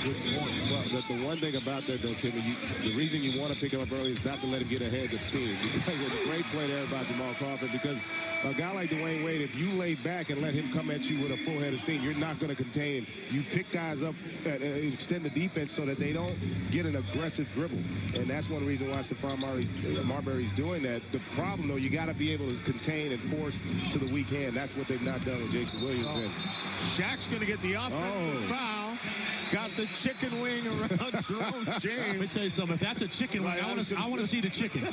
Good point. Well, the one thing about that, though, Timmy, the reason you want to pick him up early is not to let him get ahead of steam. Because it's a great play there by Jamal Crawford, because a guy like Dwayne Wade, if you lay back and let him come at you with a full head of steam, you're not going to contain him. You pick guys up and extend the defense so that they don't get an aggressive dribble. And that's one reason why Stephon Marbury's doing that. The problem, though, you got to be able to contain and force to the weak hand. That's what they've not done with Jason Williams. Shaq's going to get the offensive foul. Got the chicken wing around Jerome James. Let me tell you something. If that's a chicken wing, I want to see the chicken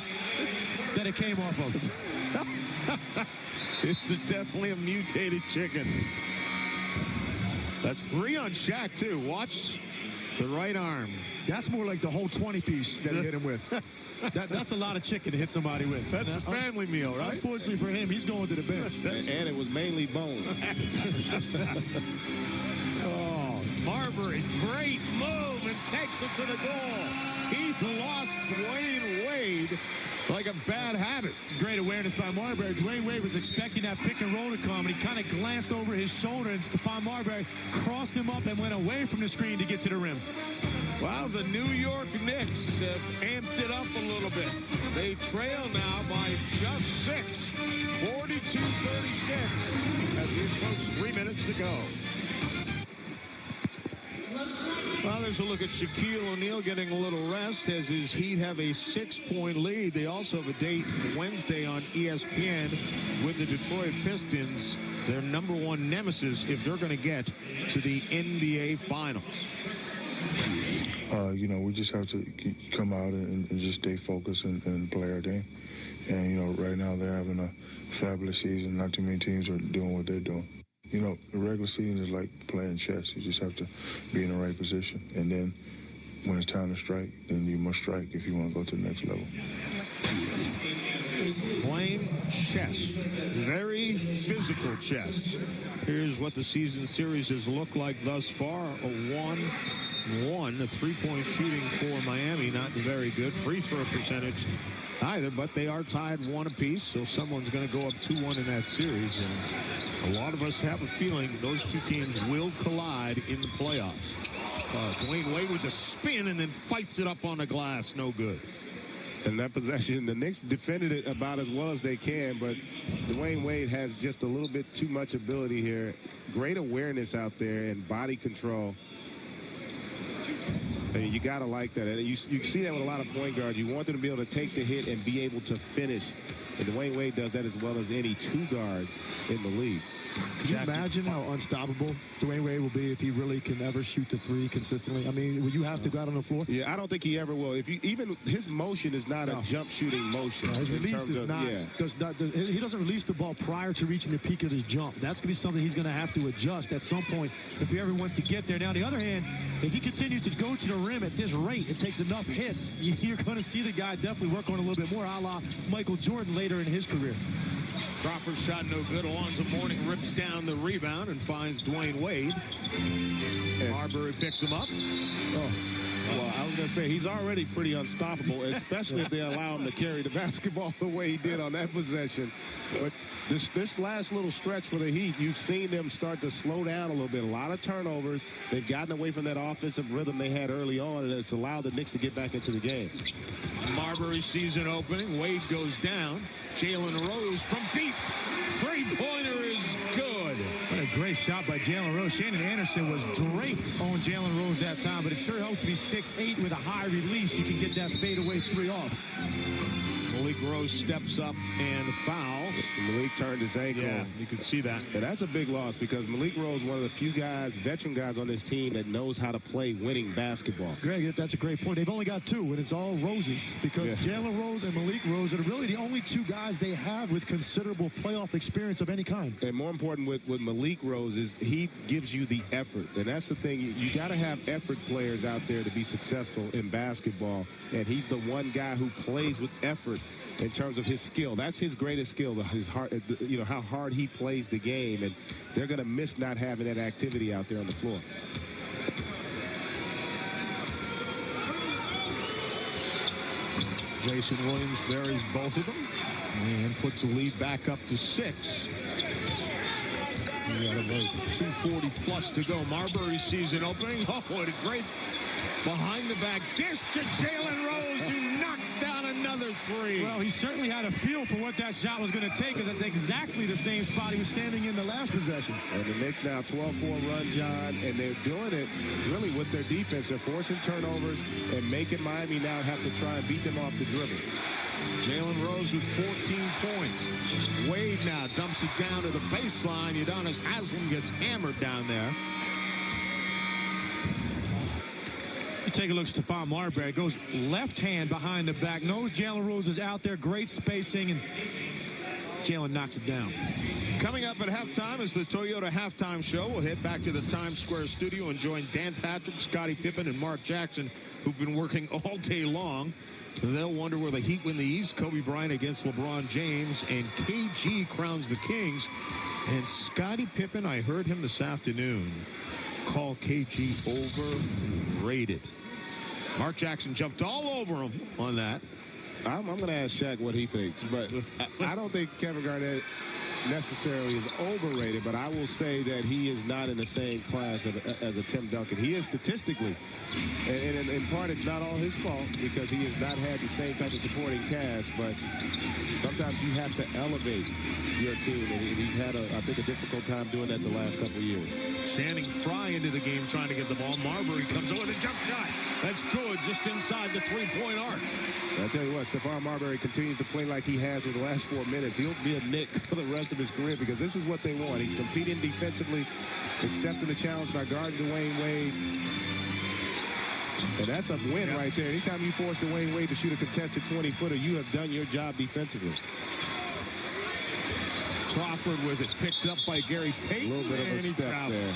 that it came off of. It's definitely a mutated chicken. That's 3 on Shaq, too. Watch the right arm. That's more like the whole 20-piece that he hit him with. That's a lot of chicken to hit somebody with. That's a family meal, right? Unfortunately for him, he's going to the bench. And it was mainly bone. Oh, Marbury, great move, and takes him to the goal. He lost Dwayne Wade like a bad habit. Great awareness by Marbury. Dwayne Wade was expecting that pick and roll to come, and he kind of glanced over his shoulder, and Stephon Marbury crossed him up and went away from the screen to get to the rim. Wow, the New York Knicks have amped it up a little bit. They trail now by just 6, 42-36, as we approach 3 minutes to go. Well, there's a look at Shaquille O'Neal getting a little rest as his Heat have a 6-point lead. They also have a date Wednesday on ESPN with the Detroit Pistons, their #1 nemesis if they're going to get to the NBA Finals. You know, we just have to come out and just stay focused and play our game. And, you know, right now they're having a fabulous season. Not too many teams are doing what they're doing. You know, the regular season is like playing chess. You just have to be in the right position. And then when it's time to strike, then you must strike if you want to go to the next level. Playing chess. Very physical chess. Here's what the season series has looked like thus far. A 1-1. A 3-point shooting for Miami. Not very good. Free throw percentage either, but they are tied 1 apiece, so someone's going to go up 2-1 in that series. And a lot of us have a feeling those two teams will collide in the playoffs. Dwayne Wade with the spin and then fights it up on the glass. No good. And that possession, the Knicks defended it about as well as they can, but Dwayne Wade has just a little bit too much ability here. Great awareness out there and body control. I mean, you got to like that. And you see that with a lot of point guards. You want them to be able to take the hit and be able to finish. And Dwayne Wade does that as well as any 2-guard in the league. Can you imagine how unstoppable Dwayne Wade will be if he really can ever shoot the 3 consistently? I mean, will you have to go out on the floor? Yeah, I don't think he ever will. Even his motion is not a jump shooting motion. His release is not. He doesn't release the ball prior to reaching the peak of his jump. That's going to be something he's going to have to adjust at some point if he ever wants to get there. Now, on the other hand, if he continues to go to the rim at this rate, it takes enough hits. You're going to see the guy definitely work on a little bit more, a la Michael Jordan later in his career. Crawford's shot no good. Alonzo Mourning rips down the rebound and finds Dwayne Wade. And Marbury picks him up. Oh. Well, I was going to say, he's already pretty unstoppable, especially if they allow him to carry the basketball the way he did on that possession. But this last little stretch for the Heat, you've seen them start to slow down a little bit. A lot of turnovers. They've gotten away from that offensive rhythm they had early on, and it's allowed the Knicks to get back into the game. Marbury season opening. Wade goes down. Jalen Rose from deep. 3-pointer is good. What a great shot by Jalen Rose. Shannon Anderson was draped on Jalen Rose that time, but it sure helps to be 6'8" with a high release. You can get that fadeaway 3 off. Malik Rose steps up and fouls. false. Malik turned his ankle. Yeah, you could see that. And that's a big loss because Malik Rose is one of the few guys, veteran guys on this team that knows how to play winning basketball. Greg, that's a great point. They've only got two, and it's all Roses because Jalen Rose and Malik Rose are really the only two guys they have with considerable playoff experience of any kind. And more important with Malik Rose is he gives you the effort. And that's the thing. You got to have effort players out there to be successful in basketball. And he's the one guy who plays with effort in terms of his skill. That's his greatest skill, his heart, how hard he plays the game. And they're going to miss not having that activity out there on the floor. Jason Williams buries both of them and puts the lead back up to 6. We got about 2:40 plus to go. Marbury's season opening. Oh, what a great behind-the-back dish to Jalen Rose, who knocks down another 3. Well, he certainly had a feel for what that shot was going to take, because that's exactly the same spot he was standing in the last possession. And the Knicks now 12-4 run, John, and they're doing it really with their defense. They're forcing turnovers and making Miami now have to try and beat them off the dribble. Jalen Rose with 14 points. Wade now dumps it down to the baseline. Udonis Haslem gets hammered down there. You take a look at Stephon Marbury. Goes left hand behind the back. Knows Jalen Rose is out there. Great spacing, and Jalen knocks it down. Coming up at halftime is the Toyota Halftime Show. We'll head back to the Times Square studio and join Dan Patrick, Scottie Pippen, and Mark Jackson, who've been working all day long. They'll wonder where the Heat win the East. Kobe Bryant against LeBron James, and KG crowns the Kings. And Scottie Pippen, I heard him this afternoon call KG overrated. Mark Jackson jumped all over him on that. I'm going to ask Shaq what he thinks, but I don't think Kevin Garnett necessarily is overrated, but I will say that he is not in the same class as a Tim Duncan. He is statistically, and in part it's not all his fault because he has not had the same type of supporting cast, but sometimes you have to elevate your team, and he's had, I think, a difficult time doing that the last couple of years. Channing Frye into the game trying to get the ball. Marbury comes over with a jump shot. That's good, just inside the three-point arc. I'll tell you what, Stephon Marbury continues to play like he has for the last 4 minutes. He'll be a Knick for the rest of his career because this is what they want. He's competing defensively, accepting the challenge by guarding Dwayne Wade. And that's a win right there. Anytime you force Dwayne Wade to shoot a contested 20-footer, you have done your job defensively. Crawford with it, picked up by Gary Payton. A little bit of a step there.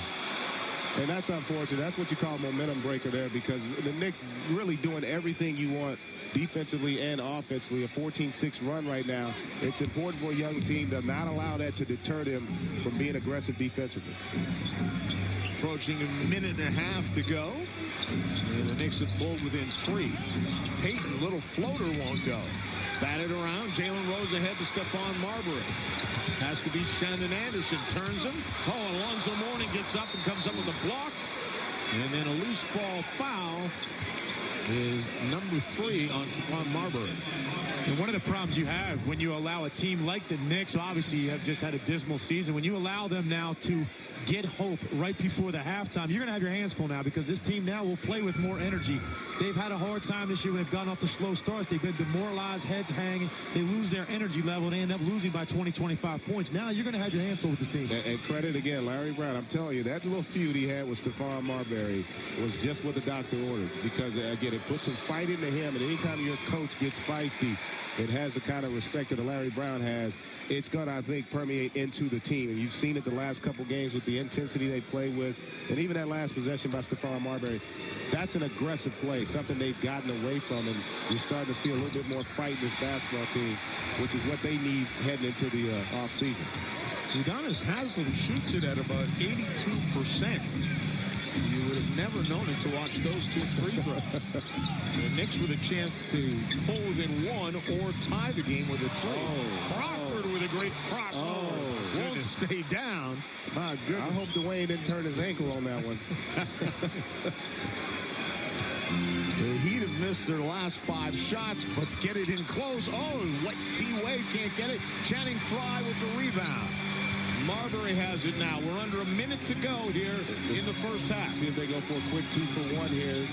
And that's unfortunate. That's what you call a momentum breaker there because the Knicks really doing everything you want defensively and offensively. A 14-6 run right now. It's important for a young team to not allow that to deter them from being aggressive defensively. Approaching a minute and a half to go. And the Knicks have pulled within 3. Payton, little floater won't go. Batted around. Jalen Rose ahead to Stephon Marbury. Has to beat Shandon Anderson. Turns him. Oh, Alonzo Mourning gets up and comes up with a block. And then a loose ball foul is number 3 on Stephon Marbury. And one of the problems you have when you allow a team like the Knicks, obviously you have just had a dismal season, when you allow them now to get hope right before the halftime, you're going to have your hands full now because this team now will play with more energy. They've had a hard time this year when they've gotten off the slow starts. They've been demoralized, heads hanging. They lose their energy level. They end up losing by 20, 25 points. Now you're going to have your hands full with this team. And credit again, Larry Brown. I'm telling you, that little feud he had with Stephon Marbury was just what the doctor ordered because, again, it puts some fight into him. And anytime your coach gets feisty, it has the kind of respect that Larry Brown has. It's going to, I think, permeate into the team. And you've seen it the last couple games with the intensity they play with. And even that last possession by Stephon Marbury, that's an aggressive play, something they've gotten away from. And you're starting to see a little bit more fight in this basketball team, which is what they need heading into the offseason. Udonis Haslem shoots it at about 82%. You would have never known it to watch those 2 free throws. The Knicks with a chance to pull within 1 or tie the game with a 3. Crawford with a great cross. Won't stay down. My goodness. I hope Dwayne didn't turn his ankle on that one. The Heat have missed their last 5 shots, but get it in close. What D-Wade can't get it. Channing Frye with the rebound. Marbury has it now. We're under a minute to go here in the first half. See if they go for a quick 2-for-1 here.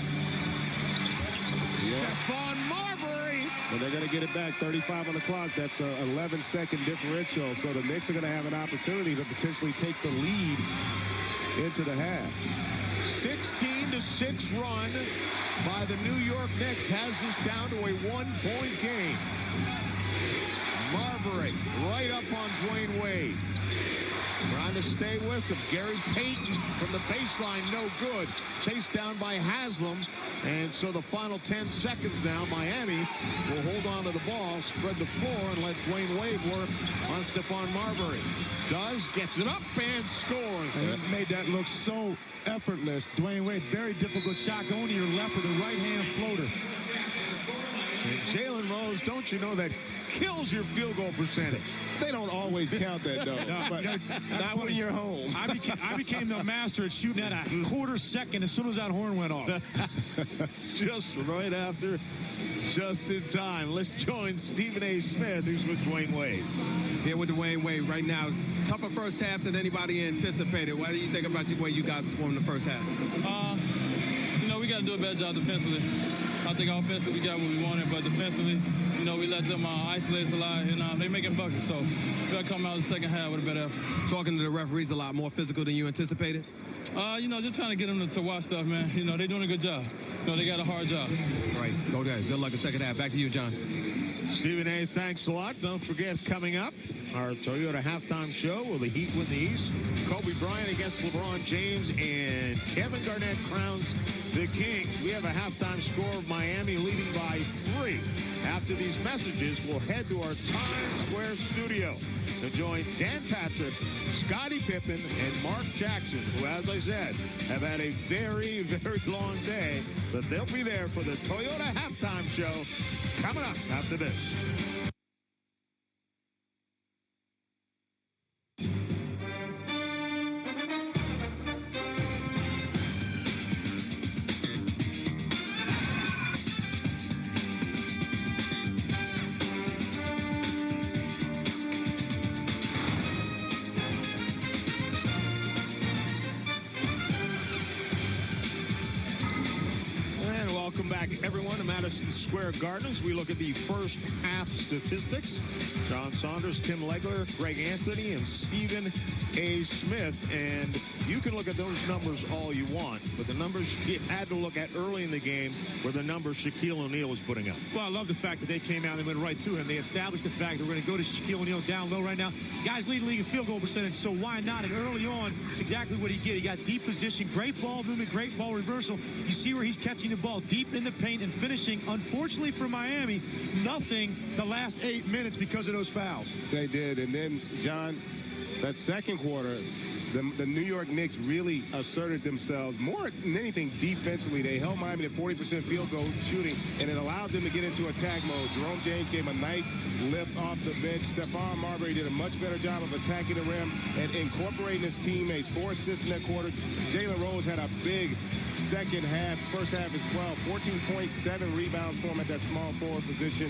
Stephon Marbury And they're going to get it back. 35 on the clock. That's a 11-second differential. So the Knicks are going to have an opportunity to potentially take the lead into the half. 16-6 run by the New York Knicks has this down to a 1-point game. Marbury right up on Dwayne Wade. Trying to stay with him. Gary Payton from the baseline, no good. Chased down by Haslam. And so the final 10 seconds now, Miami will hold on to the ball, spread the floor, and let Dwayne Wade work on Stephon Marbury. Does, gets it up, and scores. And it made that look so effortless. Dwayne Wade, very difficult shot going to your left with a right-hand floater. And Jalen Rose, don't you know that kills your field goal percentage? They don't always count that, though. No, but not when you're home. I became the master at shooting at a quarter second as soon as that horn went off. Just right after, just in time. Let's join Stephen A. Smith, who's with Dwayne Wade. Here with Dwayne Wade right now. Tougher first half than anybody anticipated. What do you think about the way you guys performed in the first half? We got to do a better job defensively. I think offensively we got what we wanted, but defensively, we let them isolate us a lot, and they making buckets. So we got to come out in the second half with a better effort. Talking to the referees a lot more physical than you anticipated? Just trying to get them to watch stuff, man. They're doing a good job. They got a hard job. Right. Okay. Good luck in the second half. Back to you, John. Stephen A., thanks a lot. Don't forget, coming up, our Toyota halftime show. Will the Heat win the East? Kobe Bryant against LeBron James, and Kevin Garnett crowns the Kings. We have a halftime score of Miami leading by 3. After these messages, we'll head to our Times Square studio to join Dan Patrick, Scottie Pippen, and Mark Jackson, who, as I said, have had a very, very long day. But they'll be there for the Toyota halftime show coming up after this. Welcome back, everyone, to Madison Square Gardens. We look at the first half statistics. John Saunders, Tim Legler, Greg Anthony, and Stephen A. Smith. And you can look at those numbers all you want, but the numbers you had to look at early in the game were the numbers Shaquille O'Neal was putting up. Well, I love the fact that they came out and went right to him. They established the fact that we're going to go to Shaquille O'Neal down low right now. Guys lead the league in field goal percentage, so why not? And early on, it's exactly what he did. He got deep position, great ball movement, great ball reversal. You see where he's catching the ball deep in the paint and finishing. Unfortunately for Miami, nothing the last 8 minutes because of those fouls. They did. And then, John, that second quarter, the New York Knicks really asserted themselves more than anything defensively. They held Miami to 40% field goal shooting, and it allowed them to get into attack mode. Jerome James gave a nice lift off the bench. Stephon Marbury did a much better job of attacking the rim and incorporating his teammates. 4 assists in that quarter. Jalen Rose had a big second half, first half as well. 14.7 rebounds for him at that small forward position.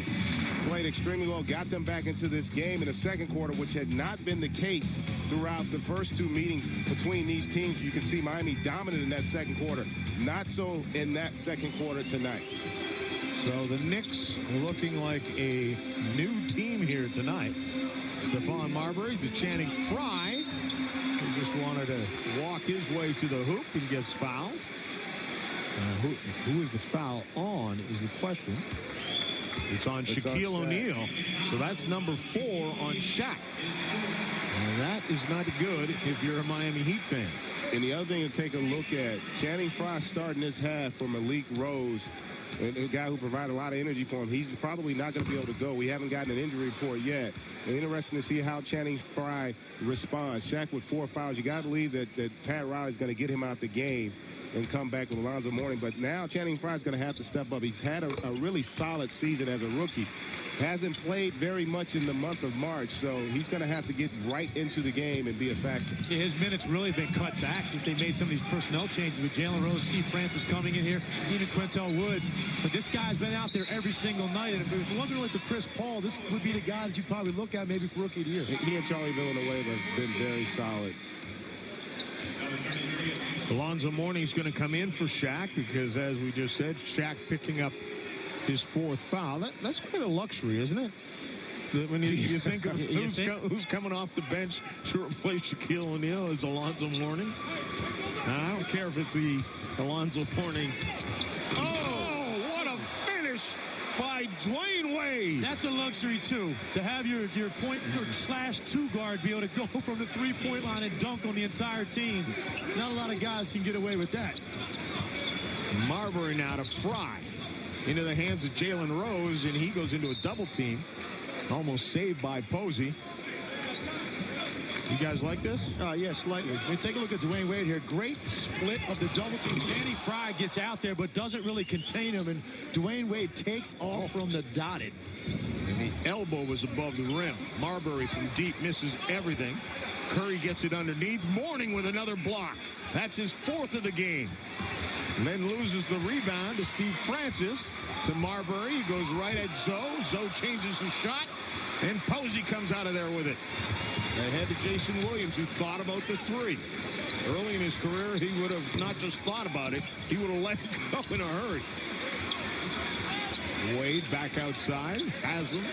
Played extremely well, got them back into this game in the second quarter, which had not been the case throughout the first 2 meetings between these teams. You can see Miami dominant in that second quarter. Not so in that second quarter tonight. So the Knicks are looking like a new team here tonight. Stephon Marbury to Channing Frye. He just wanted to walk his way to the hoop and gets fouled. Who is the foul on is the question. It's on Shaquille O'Neal. So that's number 4 on Shaq. And that is not good if you're a Miami Heat fan. And the other thing to take a look at, Channing Frye starting this half for Malik Rose, a guy who provided a lot of energy for him. He's probably not going to be able to go. We haven't gotten an injury report yet. And interesting to see how Channing Frye responds. Shaq with 4 fouls. You got to believe that Pat Riley's going to get him out the game and come back with Alonzo Mourning. But now Channing Frye's going to have to step up. He's had a really solid season as a rookie. Hasn't played very much in the month of March, so he's going to have to get right into the game and be a factor. Yeah, his minutes really been cut back since they made some of these personnel changes with Jalen Rose, Steve Francis coming in here, even Quintel Woods. But this guy's been out there every single night, and if it wasn't really for Chris Paul, this would be the guy that you probably look at maybe for Rookie of the Year. He and Charlie Villanueva have been very solid. Alonzo Mourning's going to come in for Shaq because, as we just said, Shaq picking up his 4th foul. That's quite a luxury, isn't it? When you think of who's coming off the bench to replace Shaquille O'Neal, it's Alonzo Mourning. Now, I don't care if it's the Alonzo Mourning. Oh, what a finish by Dwayne Wade. That's a luxury, too, to have your point / 2 guard be able to go from the 3-point line and dunk on the entire team. Not a lot of guys can get away with that. Marbury now to Fry. Into the hands of Jalen Rose, and he goes into a double team. Almost saved by Posey. You guys like this? Yeah, slightly. I mean, take a look at Dwayne Wade here. Great split of the double team. Channing Frye gets out there but doesn't really contain him, and Dwayne Wade takes off from the dotted. And the elbow was above the rim. Marbury from deep misses everything. Curry gets it underneath. Mourning with another block. That's his 4th of the game. And then loses the rebound to Steve Francis. To Marbury. He goes right at Zoe. Zoe changes his shot. And Posey comes out of there with it. Ahead to Jason Williams, who thought about the 3. Early in his career, he would have not just thought about it, he would have let it go in a hurry. Wade back outside. Haslam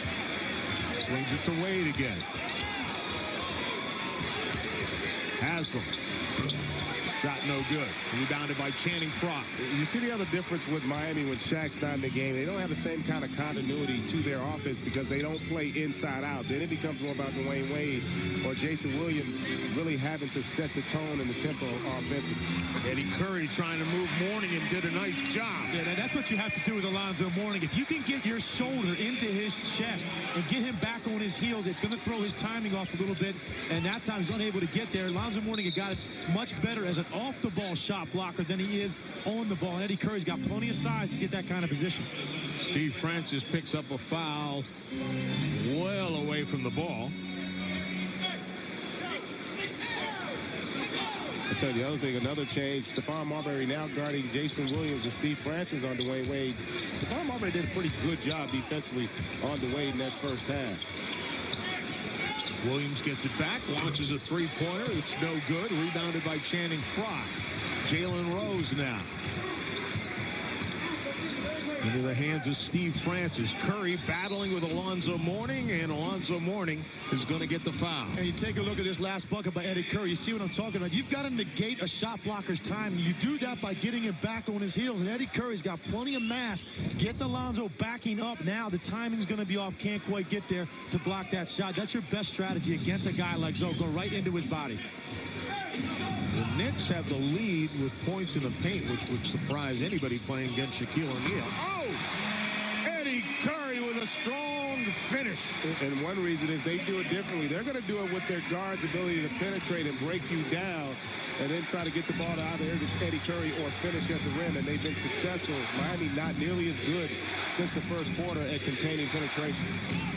swings it to Wade again. Haslam. Shot no good. Rebounded by Channing Frye. You see the other difference with Miami when Shaq's not in the game. They don't have the same kind of continuity to their offense because they don't play inside out. Then it becomes more about Dwayne Wade or Jason Williams really having to set the tone and the tempo offensively. Eddie Curry trying to move Mourning and did a nice job. Yeah, that's what you have to do with Alonzo Mourning. If you can get your shoulder into his chest and get him back on his heels, it's going to throw his timing off a little bit, and that's how he's unable to get there. Alonzo Mourning, a guy that's much better as an off-the-ball shot blocker than he is on the ball. And Eddie Curry's got plenty of size to get that kind of position. Steve Francis picks up a foul well away from the ball. I'll tell you the other thing, another change. Stephon Marbury now guarding Jason Williams and Steve Francis on Dwayne Wade. Stephon Marbury did a pretty good job defensively on Dwayne in that first half. Williams gets it back, launches a 3-pointer. It's no good. Rebounded by Channing Frye. Jalen Rose now. Into the hands of Steve Francis. Curry battling with Alonzo Mourning, and Alonzo Mourning is going to get the foul. And you take a look at this last bucket by Eddie Curry. You see what I'm talking about? You've got to negate a shot blocker's time. And you do that by getting him back on his heels. And Eddie Curry's got plenty of mass. Gets Alonzo backing up now. The timing's going to be off. Can't quite get there to block that shot. That's your best strategy against a guy like Zoe. Go right into his body. The Knicks have the lead with points in the paint, which would surprise anybody playing against Shaquille O'Neal. Oh! Eddie Curry with a strong finish. And one reason is they do it differently. They're going to do it with their guards' ability to penetrate and break you down and then try to get the ball to either Eddie Curry or finish at the rim, and they've been successful. Miami not nearly as good since the first quarter at containing penetration.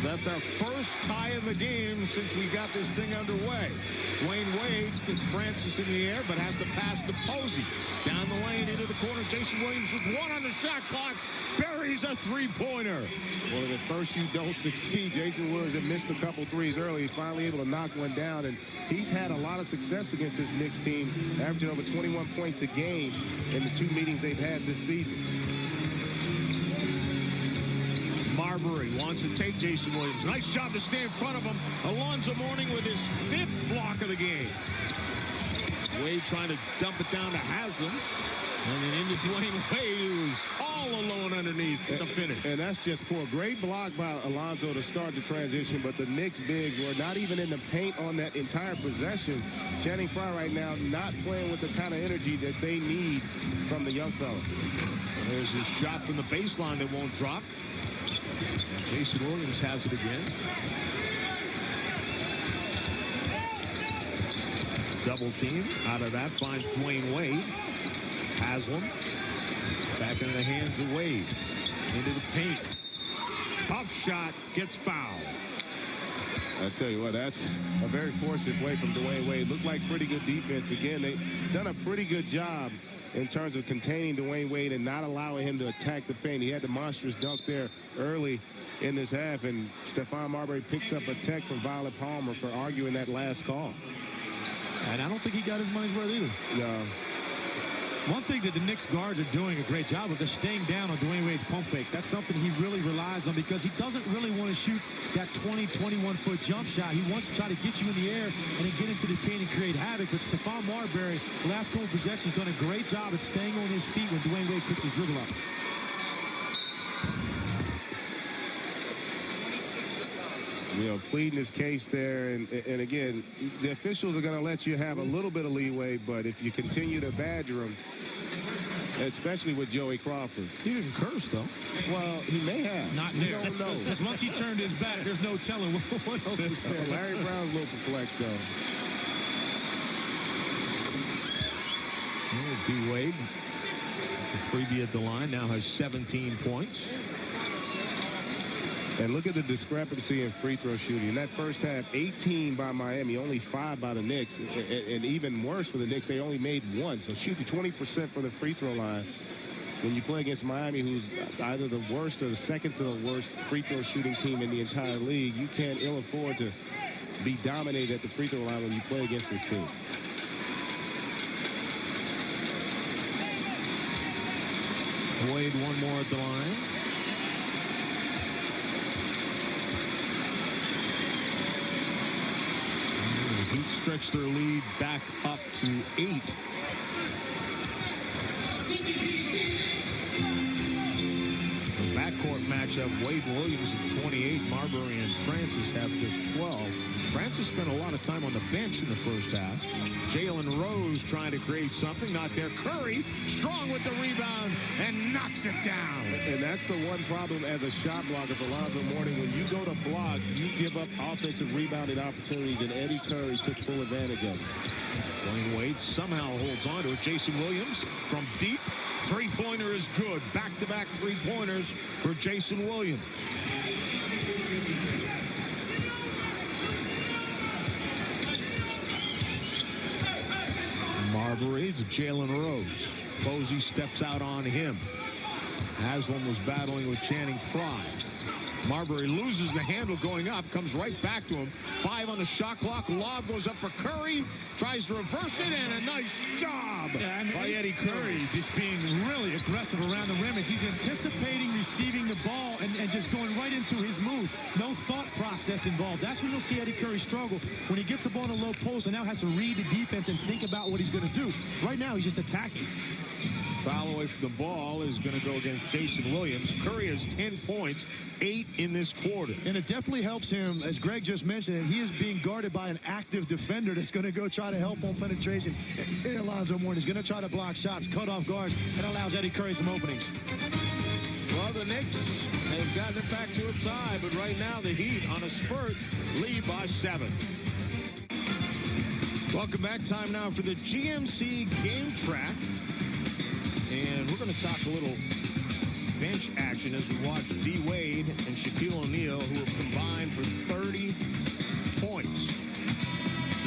That's our first tie of the game since we got this thing underway. Dwayne Wade gets Francis in the air, but has to pass to Posey. Down the lane into the corner. Jason Williams with 1 on the shot clock. Buries a 3-pointer. Well, at first you don't succeed. Jason Williams had missed a couple threes early. Finally able to knock one down, and he's had a lot of success against this Knicks team, averaging over 21 points a game in the 2 meetings they've had this season. Marbury wants to take Jason Williams. Nice job to stay in front of him. Alonzo Mourning with his 5th block of the game. Wade trying to dump it down to Haslam. And then into Dwayne Wade, who's all alone underneath the finish. And that's just poor. Great block by Alonzo to start the transition, but the Knicks bigs were not even in the paint on that entire possession. Channing Frye right now not playing with the kind of energy that they need from the young fella. There's a shot from the baseline that won't drop. Jason Williams has it again. Double team. Out of that finds Dwayne Wade. Haslam. Back into the hands of Wade. Into the paint. Tough shot. Gets fouled. I tell you what, that's a very fortunate play from Dwayne Wade. Looked like pretty good defense. Again, they've done a pretty good job in terms of containing Dwayne Wade and not allowing him to attack the paint. He had the monstrous dunk there early in this half, and Stephon Marbury picks up a tech from Violet Palmer for arguing that last call. And I don't think he got his money's worth either. No. One thing that the Knicks guards are doing a great job of is staying down on Dwayne Wade's pump fakes. That's something he really relies on because he doesn't really want to shoot that 20, 21-foot jump shot. He wants to try to get you in the air and then get into the paint and create havoc. But Stephon Marbury, last couple possessions, done a great job at staying on his feet when Dwayne Wade puts his dribble up. You know, pleading his case there, and again, the officials are going to let you have a little bit of leeway, but if you continue to badger him, especially with Joey Crawford. He didn't curse, though. Well, he may have. Not We there. don't know. Because once he turned his back, there's no telling what else was said. Larry Brown's a little perplexed, though. D. Wade, the freebie at the line, now has 17 points. And look at the discrepancy in free throw shooting. In that first half, 18 by Miami, only 5 by the Knicks. And even worse for the Knicks, they only made 1. So shooting 20% from the free throw line. When you play against Miami, who's either the worst or the second to the worst free throw shooting team in the entire league, you can't ill afford to be dominated at the free throw line when you play against this team. Wade one more at the line. The Heat stretch their lead back up to 8. The backcourt matchup, Wade and Williams at 28. Marbury and Francis have just 12. Francis spent a lot of time on the bench in the first half. Jalen Rose trying to create something. Not there. Curry strong with the rebound and knocks it down. And that's the one problem as a shot blocker for Lonzo Mourning. When you go to block, you give up offensive rebounding opportunities, and Eddie Curry took full advantage of it. Dwayne Wade somehow holds on to it. Jason Williams from deep. Three-pointer is good. Back-to-back three-pointers for Jason Williams. Marbury to Jalen Rose. Posey steps out on him. Haslam was battling with Channing Frye. Marbury loses the handle going up, comes right back to him. 5 on the shot clock. Lob goes up for Curry. Tries to reverse it, and a nice job by Eddie Curry. Just being really aggressive around the rim. He's anticipating receiving the ball and just going right into his move. No thought process involved. That's when you'll see Eddie Curry struggle. When he gets the ball in a low post and now has to read the defense and think about what he's going to do. Right now, he's just attacking. Foul away from the ball is going to go against Jason Williams. Curry has 10 points, 8 in this quarter. And it definitely helps him, as Greg just mentioned, that he is being guarded by an active defender that's going to go try to help on penetration. And Alonzo Mourning is going to try to block shots, cut off guards, and allows Eddie Curry some openings. Well, the Knicks have gotten it back to a tie, but right now the Heat on a spurt lead by 7. Welcome back. Time now for the GMC Game Track. And we're going to talk a little bench action as we watch D. Wade and Shaquille O'Neal, who have combined for 30 points.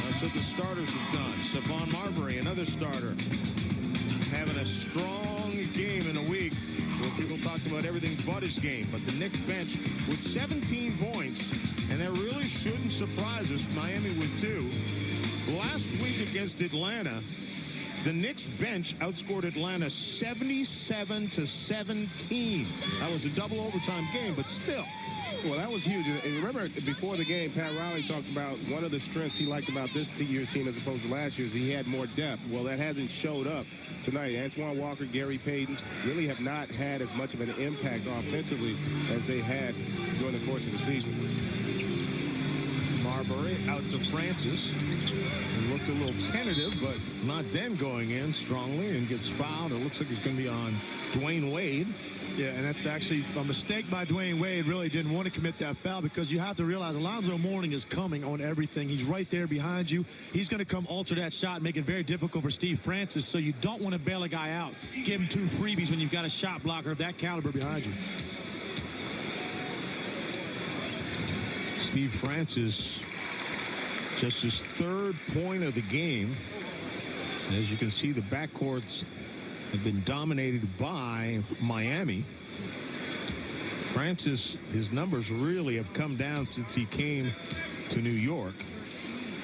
That's what the starters have done. Stephon Marbury, another starter, having a strong game in a week where people talked about everything but his game. But the Knicks bench with 17 points, and that really shouldn't surprise us. Miami with 2. Last week against Atlanta, the Knicks bench outscored Atlanta 77-17. That was a double overtime game, but still. Well, that was huge. And remember, before the game, Pat Riley talked about one of the strengths he liked about this year's team as opposed to last year's. He had more depth. Well, that hasn't showed up tonight. Antoine Walker, Gary Payton really have not had as much of an impact offensively as they had during the course of the season. Marbury out to Francis. He looked a little tentative, but not then going in strongly and gets fouled. It looks like he's going to be on Dwayne Wade. Yeah, and that's actually a mistake by Dwayne Wade. Really didn't want to commit that foul because you have to realize Alonzo Mourning is coming on everything. He's right there behind you. He's going to come alter that shot and make it very difficult for Steve Francis, so you don't want to bail a guy out. Give him 2 freebies when you've got a shot blocker of that caliber behind you. Steve Francis, just his 3rd point of the game. As you can see, the backcourts have been dominated by Miami. Francis, his numbers really have come down since he came to New York.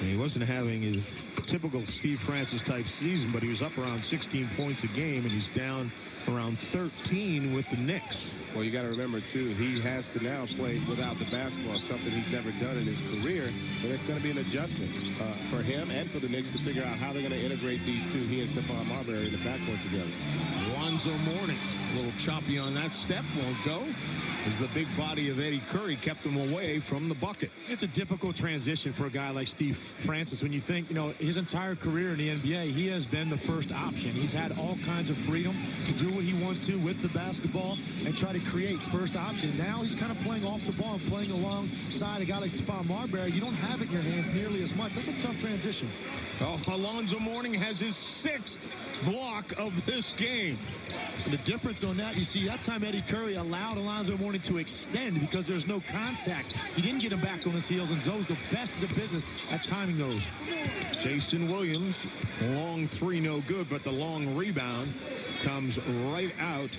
And he wasn't having his typical Steve Francis type season, but he was up around 16 points a game, and he's down around 13 with the Knicks. Well, you got to remember, too, he has to now play without the basketball, something he's never done in his career. And it's going to be an adjustment for him and for the Knicks to figure out how they're going to integrate these two, he and Stephon Marbury, in the backcourt together. Lonzo Mourning, a little choppy on that step, won't go, as the big body of Eddie Curry kept him away from the bucket. It's a difficult transition for a guy like Steve Francis. When you think, his entire career in the NBA, he has been the first option. He's had all kinds of freedom to do what he wants to with the basketball and try to create first option. Now he's kind of playing off the ball and playing alongside a guy like Stephon Marbury. You don't have it in your hands nearly as much. That's a tough transition. Oh, Alonzo Mourning has his 6th block of this game. The difference on that, you see, that time Eddie Curry allowed Alonzo Mourning to extend because there's no contact. He didn't get him back on his heels, and Zoe's the best in the business at timing those. Jason Williams, long three, no good, but the long rebound comes right out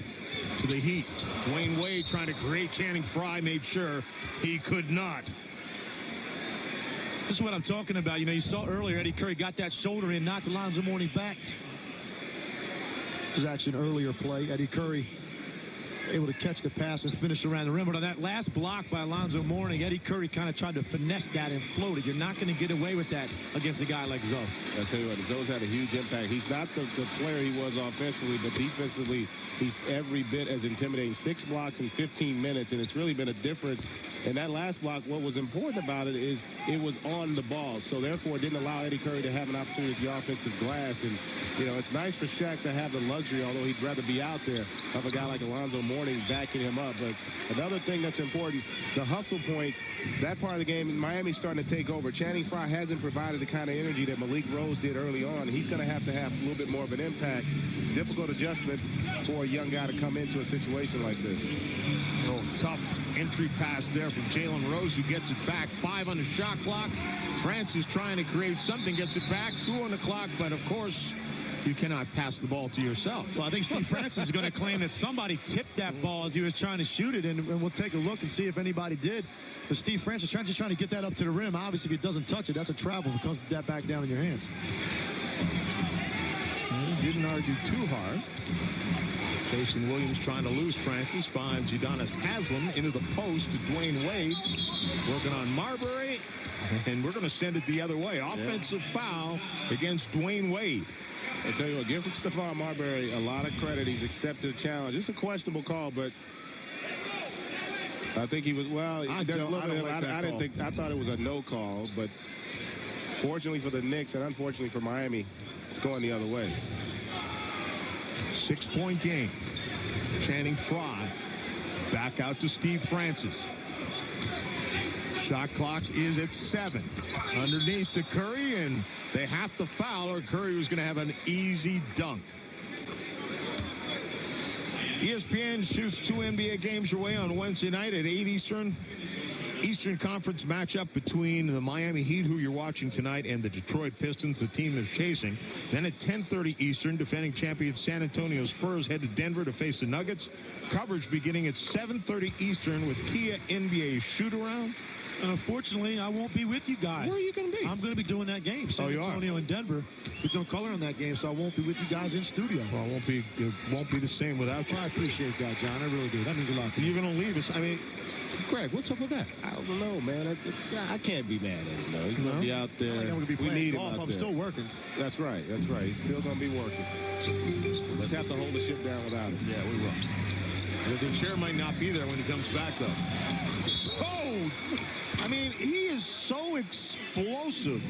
to the Heat. Dwayne Wade trying to create. Channing Frye made sure he could not. This is what I'm talking about. You saw earlier Eddie Curry got that shoulder in, knocked Alonzo Mourning back. This is actually an earlier play. Eddie Curry able to catch the pass and finish around the rim. But on that last block by Alonzo Mourning, Eddie Curry kind of tried to finesse that and float it. You're not going to get away with that against a guy like Zoe. I'll tell you what, Zoe's had a huge impact. He's not the player he was offensively, but defensively, he's every bit as intimidating. 6 blocks in 15 minutes, and it's really been a difference. And that last block, what was important about it is it was on the ball, so therefore it didn't allow Eddie Curry to have an opportunity at the offensive glass. And, it's nice for Shaq to have the luxury, although he'd rather be out there, of a guy like Alonzo Mourning backing him up. But another thing that's important, the hustle points, that part of the game, Miami's starting to take over. Channing Frye hasn't provided the kind of energy that Malik Rose did early on. He's going to have a little bit more of an impact. Difficult adjustment for a young guy to come into a situation like this. Tough entry pass there from Jalen Rose, who gets it back. 5 on the shot clock. Francis trying to create something, gets it back. 2 on the clock, but of course, you cannot pass the ball to yourself. Well, I think Steve Francis is going to claim that somebody tipped that ball as he was trying to shoot it, and we'll take a look and see if anybody did. But Steve Francis just trying to get that up to the rim. Obviously, if it doesn't touch it, that's a travel. If it comes that back down in your hands. He didn't argue too hard. Jason Williams trying to lose Francis, finds Udonis Haslem into the post to Dwayne Wade. Working on Marbury, and we're going to send it the other way. Offensive foul against Dwayne Wade. I tell you what, give Stephon Marbury a lot of credit. He's accepted a challenge. It's a questionable call, but I think he was, I thought it was a no call, but fortunately for the Knicks and unfortunately for Miami, it's going the other way. 6-point game. Channing Frye back out to Steve Francis. Shot clock is at 7. Underneath to Curry, and they have to foul or Curry was going to have an easy dunk. ESPN shoots 2 NBA games your way on Wednesday night at 8 Eastern. Eastern Conference matchup between the Miami Heat, who you're watching tonight, and the Detroit Pistons, the team they're chasing. Then at 10:30 Eastern, defending champion San Antonio Spurs head to Denver to face the Nuggets. Coverage beginning at 7:30 Eastern with Kia NBA shoot-around. And unfortunately, I won't be with you guys. Where are you going to be? I'm going to be doing that game. San Antonio and Denver. We're doing color on that game, so I won't be with you guys in studio. Well, it won't be the same without you. Well, I appreciate that, John. I really do. That means a lot to me. You're going to leave us. I mean, Greg, what's up with that? I don't know, man. I can't be mad at him, though. He's going to be out there. I'm going to be playing golf. I'm still working. That's right. He's still going to be working. We'll just have to hold the ship down without him. Yeah, we will. The chair might not be there when he comes back, though. I mean, he is so explosive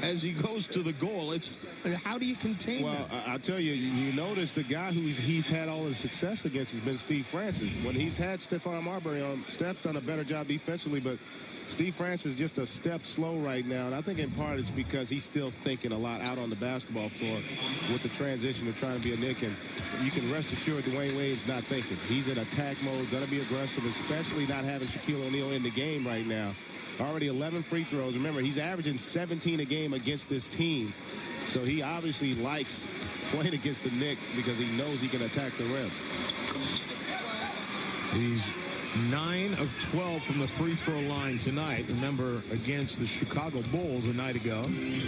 as he goes to the goal. How do you contain that? Well, I'll tell you, you notice the guy who he's had all his success against has been Steve Francis. When he's had Stephon Marbury on, Steph's done a better job defensively, but Steve Francis is just a step slow right now, and I think in part it's because he's still thinking a lot out on the basketball floor with the transition of trying to be a Knick, and you can rest assured Dwayne Wade's not thinking. He's in attack mode, going to be aggressive, especially not having Shaquille O'Neal in the game right now. Already 11 free throws. Remember, he's averaging 17 a game against this team, so he obviously likes playing against the Knicks because he knows he can attack the rim. He's 9 of 12 from the free throw line tonight. Remember, against the Chicago Bulls a night ago, he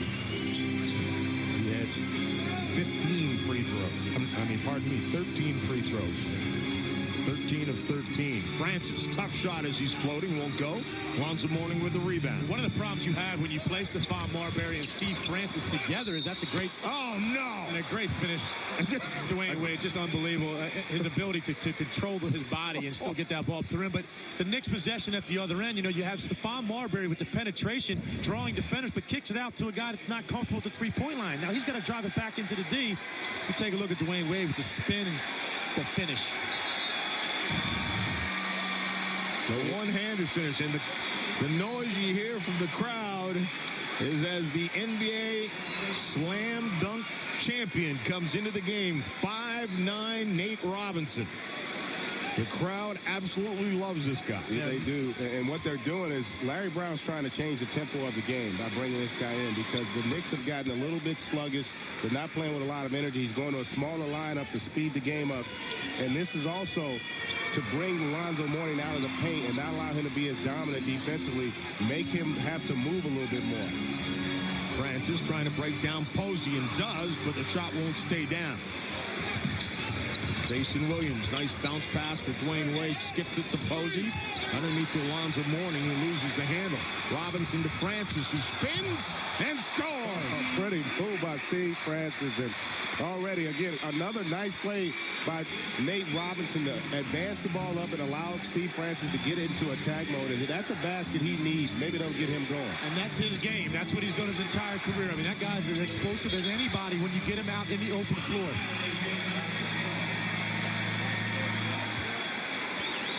had 15 free throws. 13 free throws. 13 of 13. Francis, tough shot as he's floating, won't go. Lonzo Mourning with the rebound. One of the problems you have when you place Stephon Marbury and Steve Francis together is that's a great... Oh, no! And a great finish. Dwayne Wade, just unbelievable. His ability to control his body and still get that ball up to rim. But the Knicks' possession at the other end, you have Stephon Marbury with the penetration, drawing defenders, but kicks it out to a guy that's not comfortable at the three-point line. Now, he's got to drive it back into the D. You take a look at Dwayne Wade with the spin and the finish. The one-handed finish, and the noise you hear from the crowd is as the NBA slam dunk champion comes into the game. 5'9" Nate Robinson. The crowd absolutely loves this guy. Yeah, they do. And what they're doing is Larry Brown's trying to change the tempo of the game by bringing this guy in because the Knicks have gotten a little bit sluggish. They're not playing with a lot of energy. He's going to a smaller lineup to speed the game up. And this is also to bring Lonzo Mourning out of the paint and not allow him to be as dominant defensively, make him have to move a little bit more. Francis trying to break down Posey and does, but the shot won't stay down. Jason Williams, nice bounce pass for Dwayne Wade, skips it to Posey. Underneath to Lonzo Mourning, who loses the handle. Robinson to Francis, who spins and scores. A pretty move by Steve Francis. And already, again, another nice play by Nate Robinson to advance the ball up and allow Steve Francis to get into attack mode. And that's a basket he needs. Maybe that'll get him going. And that's his game. That's what he's done his entire career. I mean, that guy's as explosive as anybody when you get him out in the open floor.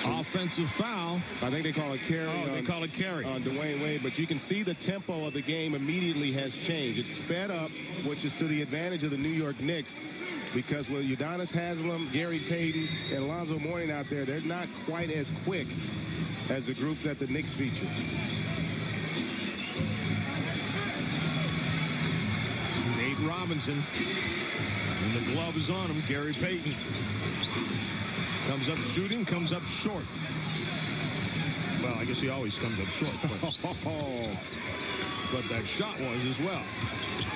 Offensive foul. I think they call it carry. They call it carry on Dwayne Wade. But you can see the tempo of the game immediately has changed. It's sped up, which is to the advantage of the New York Knicks because with Udonis Haslem, Gary Payton, and Lonzo Mourning out there, they're not quite as quick as the group that the Knicks feature. Nate Robinson. And the glove is on him, Gary Payton. Comes up shooting, comes up short. Well, I guess he always comes up short. But that shot was as well.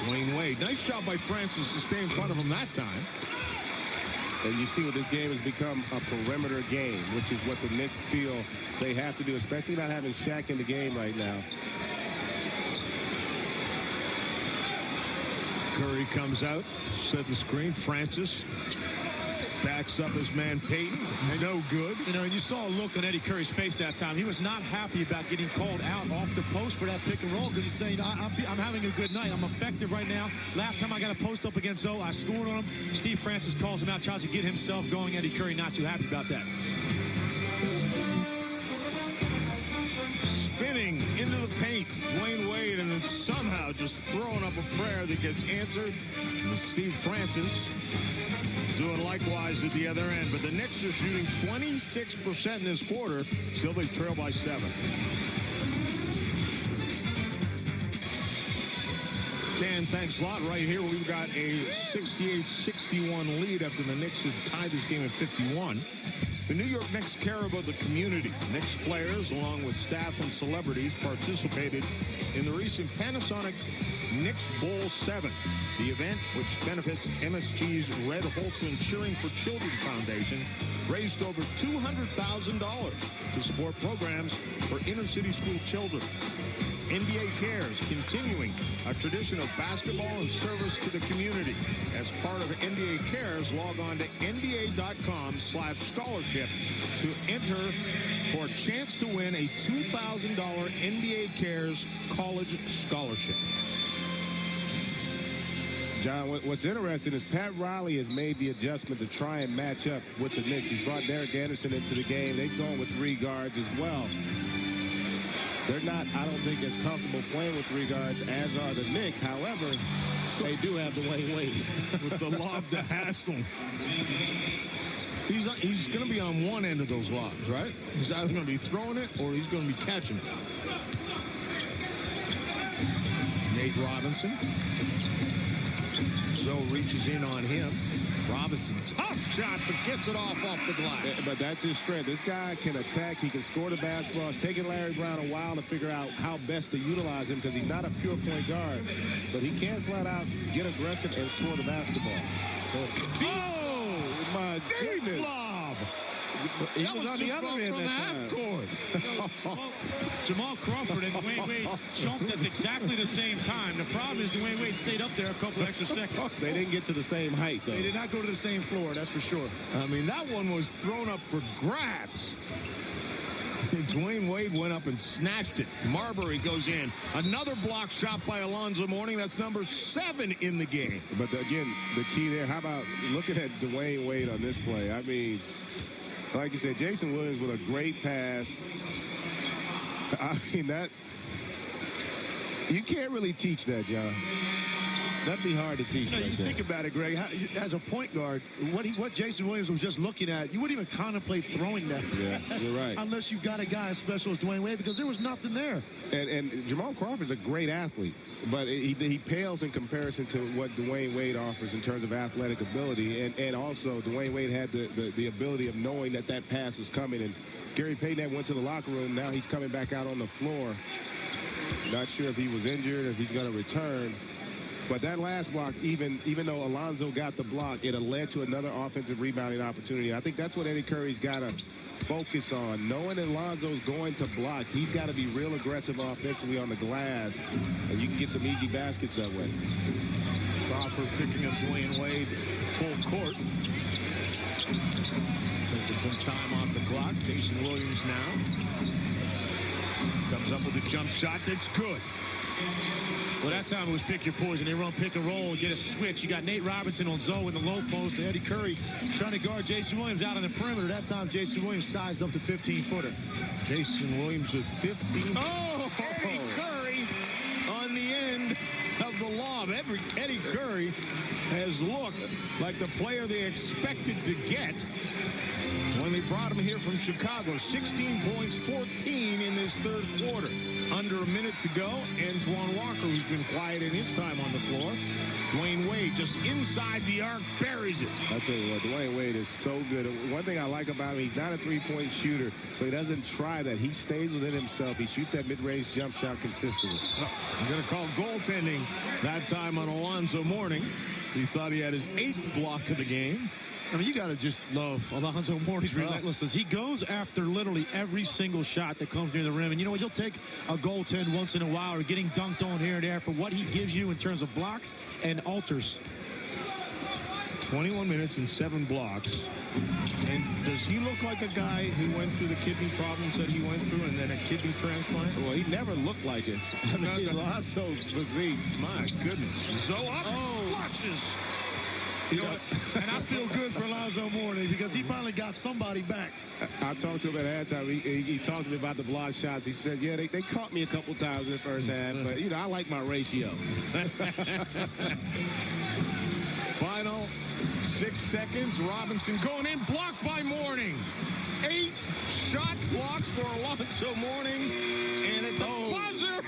Dwayne Wade. Nice job by Francis to stay in front of him that time. And you see what this game has become, a perimeter game, which is what the Knicks feel they have to do, especially not having Shaq in the game right now. Curry comes out, set the screen. Francis backs up his man Payton. No good. And you saw a look on Eddie Curry's face that time. He was not happy about getting called out off the post for that pick and roll because he's saying, I'm having a good night. I'm effective right now. Last time I got a post up against Zoe, I scored on him. Steve Francis calls him out, tries to get himself going. Eddie Curry not too happy about that. Spinning into the paint, Dwayne Wade, and then somehow just throwing up a prayer that gets answered. And Steve Francis doing likewise at the other end. But the Knicks are shooting 26% in this quarter. Still they trail by 7. Dan, thanks a lot. Right here, we've got a 68-61 lead after the Knicks have tied this game at 51. The New York Knicks care about the community. Knicks players, along with staff and celebrities, participated in the recent Panasonic Knicks Bowl 7. The event, which benefits MSG's Red Holtzman Cheering for Children Foundation, raised over $200,000 to support programs for inner-city school children. NBA Cares, continuing a tradition of basketball and service to the community. As part of NBA Cares, log on to nba.com/scholarship to enter for a chance to win a $2,000 NBA Cares college scholarship. John, what's interesting is Pat Riley has made the adjustment to try and match up with the Knicks. He's brought Derek Anderson into the game. They've gone with 3 guards as well. They're not, I don't think, as comfortable playing with 3 guards as are the Knicks. However, they do have Dwayne Wade. With the lob to Haslem. He's going to be on one end of those lobs, right? He's either going to be throwing it or he's going to be catching it. Nate Robinson. Zoe reaches in on him. Robinson, tough shot, but gets it off the glass. But that's his strength. This guy can attack. He can score the basketball. It's taken Larry Brown a while to figure out how best to utilize him because he's not a pure point guard. But he can flat out get aggressive and score the basketball. Oh, my goodness. Lob. He was on the other end from the half court. Jamal Crawford and Dwayne Wade jumped at exactly the same time. The problem is Dwayne Wade stayed up there a couple extra seconds. They didn't get to the same height, though. They did not go to the same floor, that's for sure. I mean, that one was thrown up for grabs. Dwayne Wade went up and snatched it. Marbury goes in. Another block shot by Alonzo Mourning. That's number 7 in the game. But again, the key there, how about looking at Dwayne Wade on this play? I mean, like you said, Jason Williams with a great pass. I mean, that, you can't really teach that, John. That'd be hard to teach. You think about it, Greg. As a point guard, what Jason Williams was just looking at, you wouldn't even contemplate throwing that. Yeah, you're right. Unless you've got a guy as special as Dwayne Wade, because there was nothing there. And Jamal Crawford's a great athlete, but he pales in comparison to what Dwayne Wade offers in terms of athletic ability. And also, Dwayne Wade had the ability of knowing that pass was coming. And Gary Payton went to the locker room. Now he's coming back out on the floor. Not sure if he was injured, if he's going to return. But that last block, even though Alonzo got the block, it led to another offensive rebounding opportunity. I think that's what Eddie Curry's got to focus on. Knowing that Alonzo's going to block, he's got to be real aggressive offensively on the glass, and you can get some easy baskets that way. Crawford picking up Dwayne Wade full court. Taking some time off the clock. Jason Williams now comes up with a jump shot that's good. Well, that time it was pick your poison. They run pick and roll and get a switch. You got Nate Robinson on Zoe in the low post. And Eddie Curry trying to guard Jason Williams out on the perimeter. That time Jason Williams sized up the 15-footer. Jason Williams with 15. Oh, Eddie Curry on the end of the lob. Eddie Curry has looked like the player they expected to get when they brought him here from Chicago. 16 points, 14 in this third quarter. Under a minute to go. Antoine Walker, who's been quiet in his time on the floor. Dwayne Wade just inside the arc, buries it. I'll tell you what, Dwayne Wade is so good. One thing I like about him, he's not a three-point shooter, so he doesn't try that. He stays within himself. He shoots that mid-range jump shot consistently. I'm going to call goaltending that time on Alonzo Mourning. He thought he had his 8th block of the game. I mean, you got to just love Alonzo Mourning's relentlessness. He goes after literally every single shot that comes near the rim. And you know what? You'll take a goaltend once in a while or getting dunked on here and there for what he gives you in terms of blocks and alters. 21 minutes and 7 blocks. And does he look like a guy who went through the kidney problems that he went through and then a kidney transplant? Well, he never looked like it. I mean, Alonzo's physique. My goodness. Zoe up, flushes. You know, and I feel good for Alonzo Mourning because he finally got somebody back. I talked to him at halftime. He talked to me about the block shots. He said, yeah, they caught me a couple times in the first half, but, you know, I like my ratio. Final 6 seconds. Robinson going in, blocked by Mourning. 8 shot blocks for Alonzo Mourning. And at the buzzer,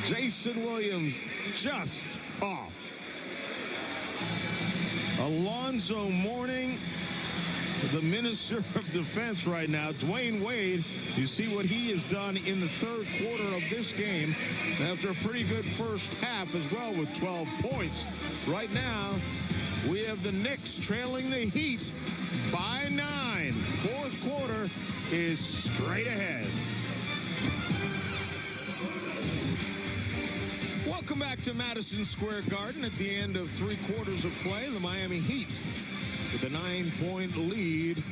Jason Williams just off. Alonzo Mourning, the Minister of Defense right now. Dwayne Wade, you see what he has done in the third quarter of this game after a pretty good first half as well with 12 points. Right now, we have the Knicks trailing the Heat by 9. Fourth quarter is straight ahead. Welcome back to Madison Square Garden at the end of 3 quarters of play. The Miami Heat with a 9-point lead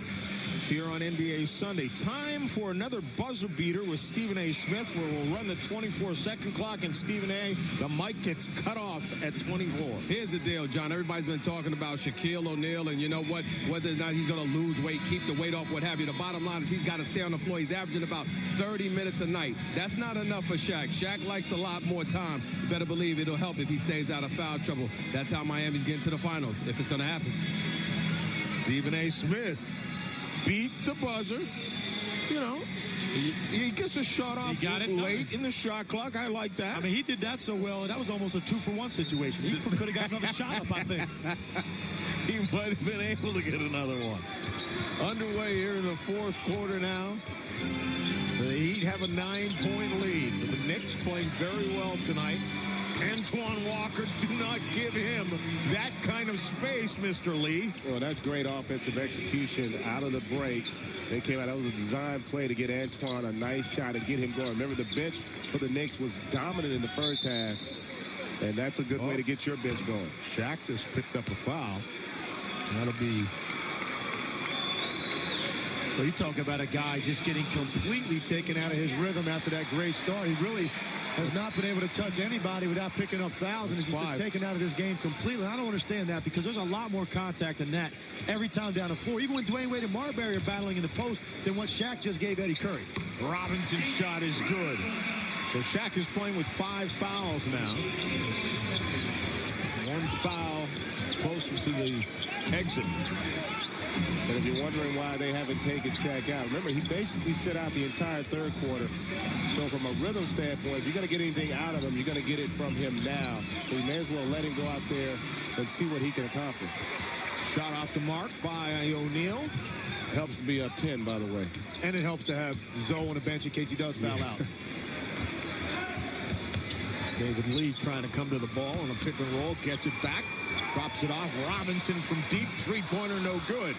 here on NBA Sunday. Time for another buzzer beater with Stephen A. Smith, where we'll run the 24-second clock, and Stephen A., the mic gets cut off at 24. Here's the deal, John. Everybody's been talking about Shaquille O'Neal, and you know what? Whether or not he's going to lose weight, keep the weight off, what have you. The bottom line is he's got to stay on the floor. He's averaging about 30 minutes a night. That's not enough for Shaq. Shaq likes a lot more time. You better believe it'll help if he stays out of foul trouble. That's how Miami's getting to the finals, if it's going to happen. Stephen A. Smith beat the buzzer. You know, he gets a shot off late in the shot clock. I like that. I mean, he did that so well. That was almost a 2-for-1 situation. He could have got another shot up, I think. He might have been able to get another one. Underway here in the fourth quarter now. The Heat have a 9-point lead. The Knicks playing very well tonight. Antoine Walker, do not give him that kind of space, Mr. Lee. Well, that's great offensive execution out of the break. They came out. That was a design play to get Antoine a nice shot and get him going. Remember, the bench for the Knicks was dominant in the first half, and that's a good way to get your bench going. Shaq just picked up a foul. That'll be... Well, you talk about a guy just getting completely taken out of his rhythm after that great start. He really has not been able to touch anybody without picking up fouls, and he's just been taken out of this game completely. I don't understand that, because there's a lot more contact than that every time down the floor, even when Dwayne Wade and Marbury are battling in the post, than what Shaq just gave Eddie Curry. Robinson's shot is good. So Shaq is playing with 5 fouls now. 1 foul closer to the exit. And if you're wondering why they haven't taken Shaq out, remember, he basically sit out the entire third quarter. So from a rhythm standpoint, if you're going to get anything out of him, you're going to get it from him now. So you may as well let him go out there and see what he can accomplish. Shot off the mark by O'Neal. Helps to be up 10, by the way. And it helps to have Zoe on the bench in case he does foul out. David Lee trying to come to the ball on a pick and roll, gets it back, drops it off. Robinson from deep, three-pointer, no good.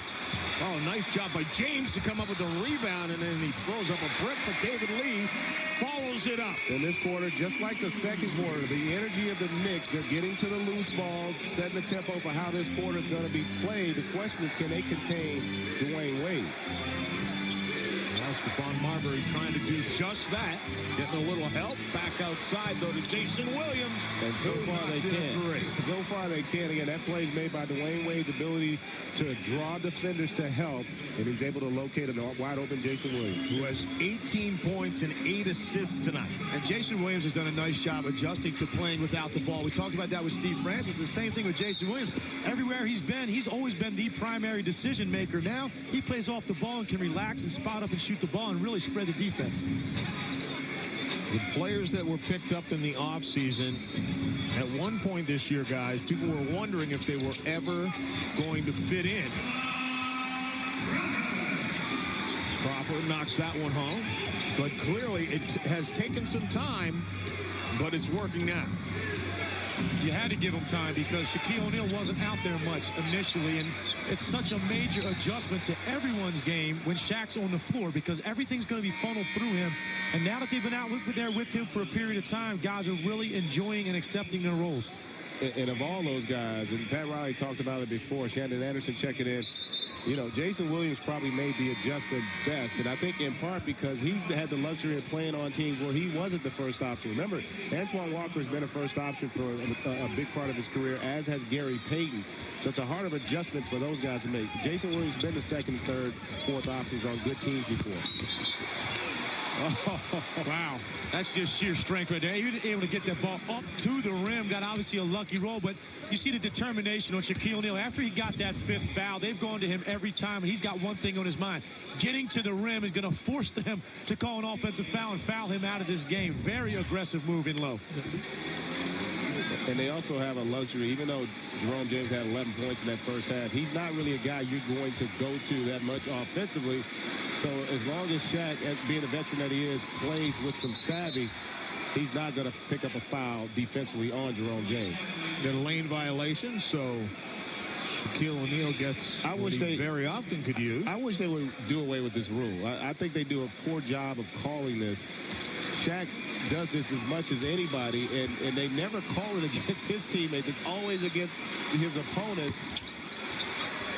Oh, nice job by James to come up with a rebound, and then he throws up a brick, but David Lee follows it up. In this quarter, just like the second quarter, the energy of the Knicks, they're getting to the loose balls, setting the tempo for how this quarter is going to be played. The question is, can they contain Dwayne Wade? Stephon Marbury trying to do just that. Getting a little help. Back outside, though, to Jason Williams. And so far they can. So far they can. Again, that play is made by Dwayne Wade's ability to draw defenders to help, and he's able to locate a wide-open Jason Williams, who has 18 points and 8 assists tonight. And Jason Williams has done a nice job adjusting to playing without the ball. We talked about that with Steve Francis. The same thing with Jason Williams. Everywhere he's been, he's always been the primary decision maker. Now he plays off the ball and can relax and spot up and shoot the ball and really spread the defense. The players that were picked up in the offseason, at one point this year, guys, people were wondering if they were ever going to fit in. Crawford knocks that one home, but clearly it has taken some time, but it's working now. You had to give him time because Shaquille O'Neal wasn't out there much initially, and it's such a major adjustment to everyone's game when Shaq's on the floor because everything's going to be funneled through him. And now that they've been out there with him for a period of time, guys are really enjoying and accepting their roles. And of all those guys, and Pat Riley talked about it before, Shandon Anderson checking in, you know, Jason Williams probably made the adjustment best, and I think in part because he's had the luxury of playing on teams where he wasn't the first option. Remember, Antoine Walker has been a first option for a big part of his career, as has Gary Payton. So it's a harder adjustment for those guys to make. Jason Williams has been the second, third, fourth options on good teams before. Oh, wow. That's just sheer strength right there. He was able to get that ball up to the rim. Got obviously a lucky roll, but you see the determination on Shaquille O'Neal. After he got that 5th foul, they've gone to him every time, and he's got one thing on his mind. Getting to the rim is going to force them to call an offensive foul and foul him out of this game. Very aggressive move in low. And they also have a luxury, even though Jerome James had 11 points in that first half, he's not really a guy you're going to go to that much offensively. So as long as Shaq, being the veteran that he is, plays with some savvy, he's not going to pick up a foul defensively on Jerome James. They're lane violations, so Shaquille O'Neal gets what he very often could use. I wish they would do away with this rule. I think they do a poor job of calling this. Shaq does this as much as anybody, and they never call it against his teammates. It's always against his opponent.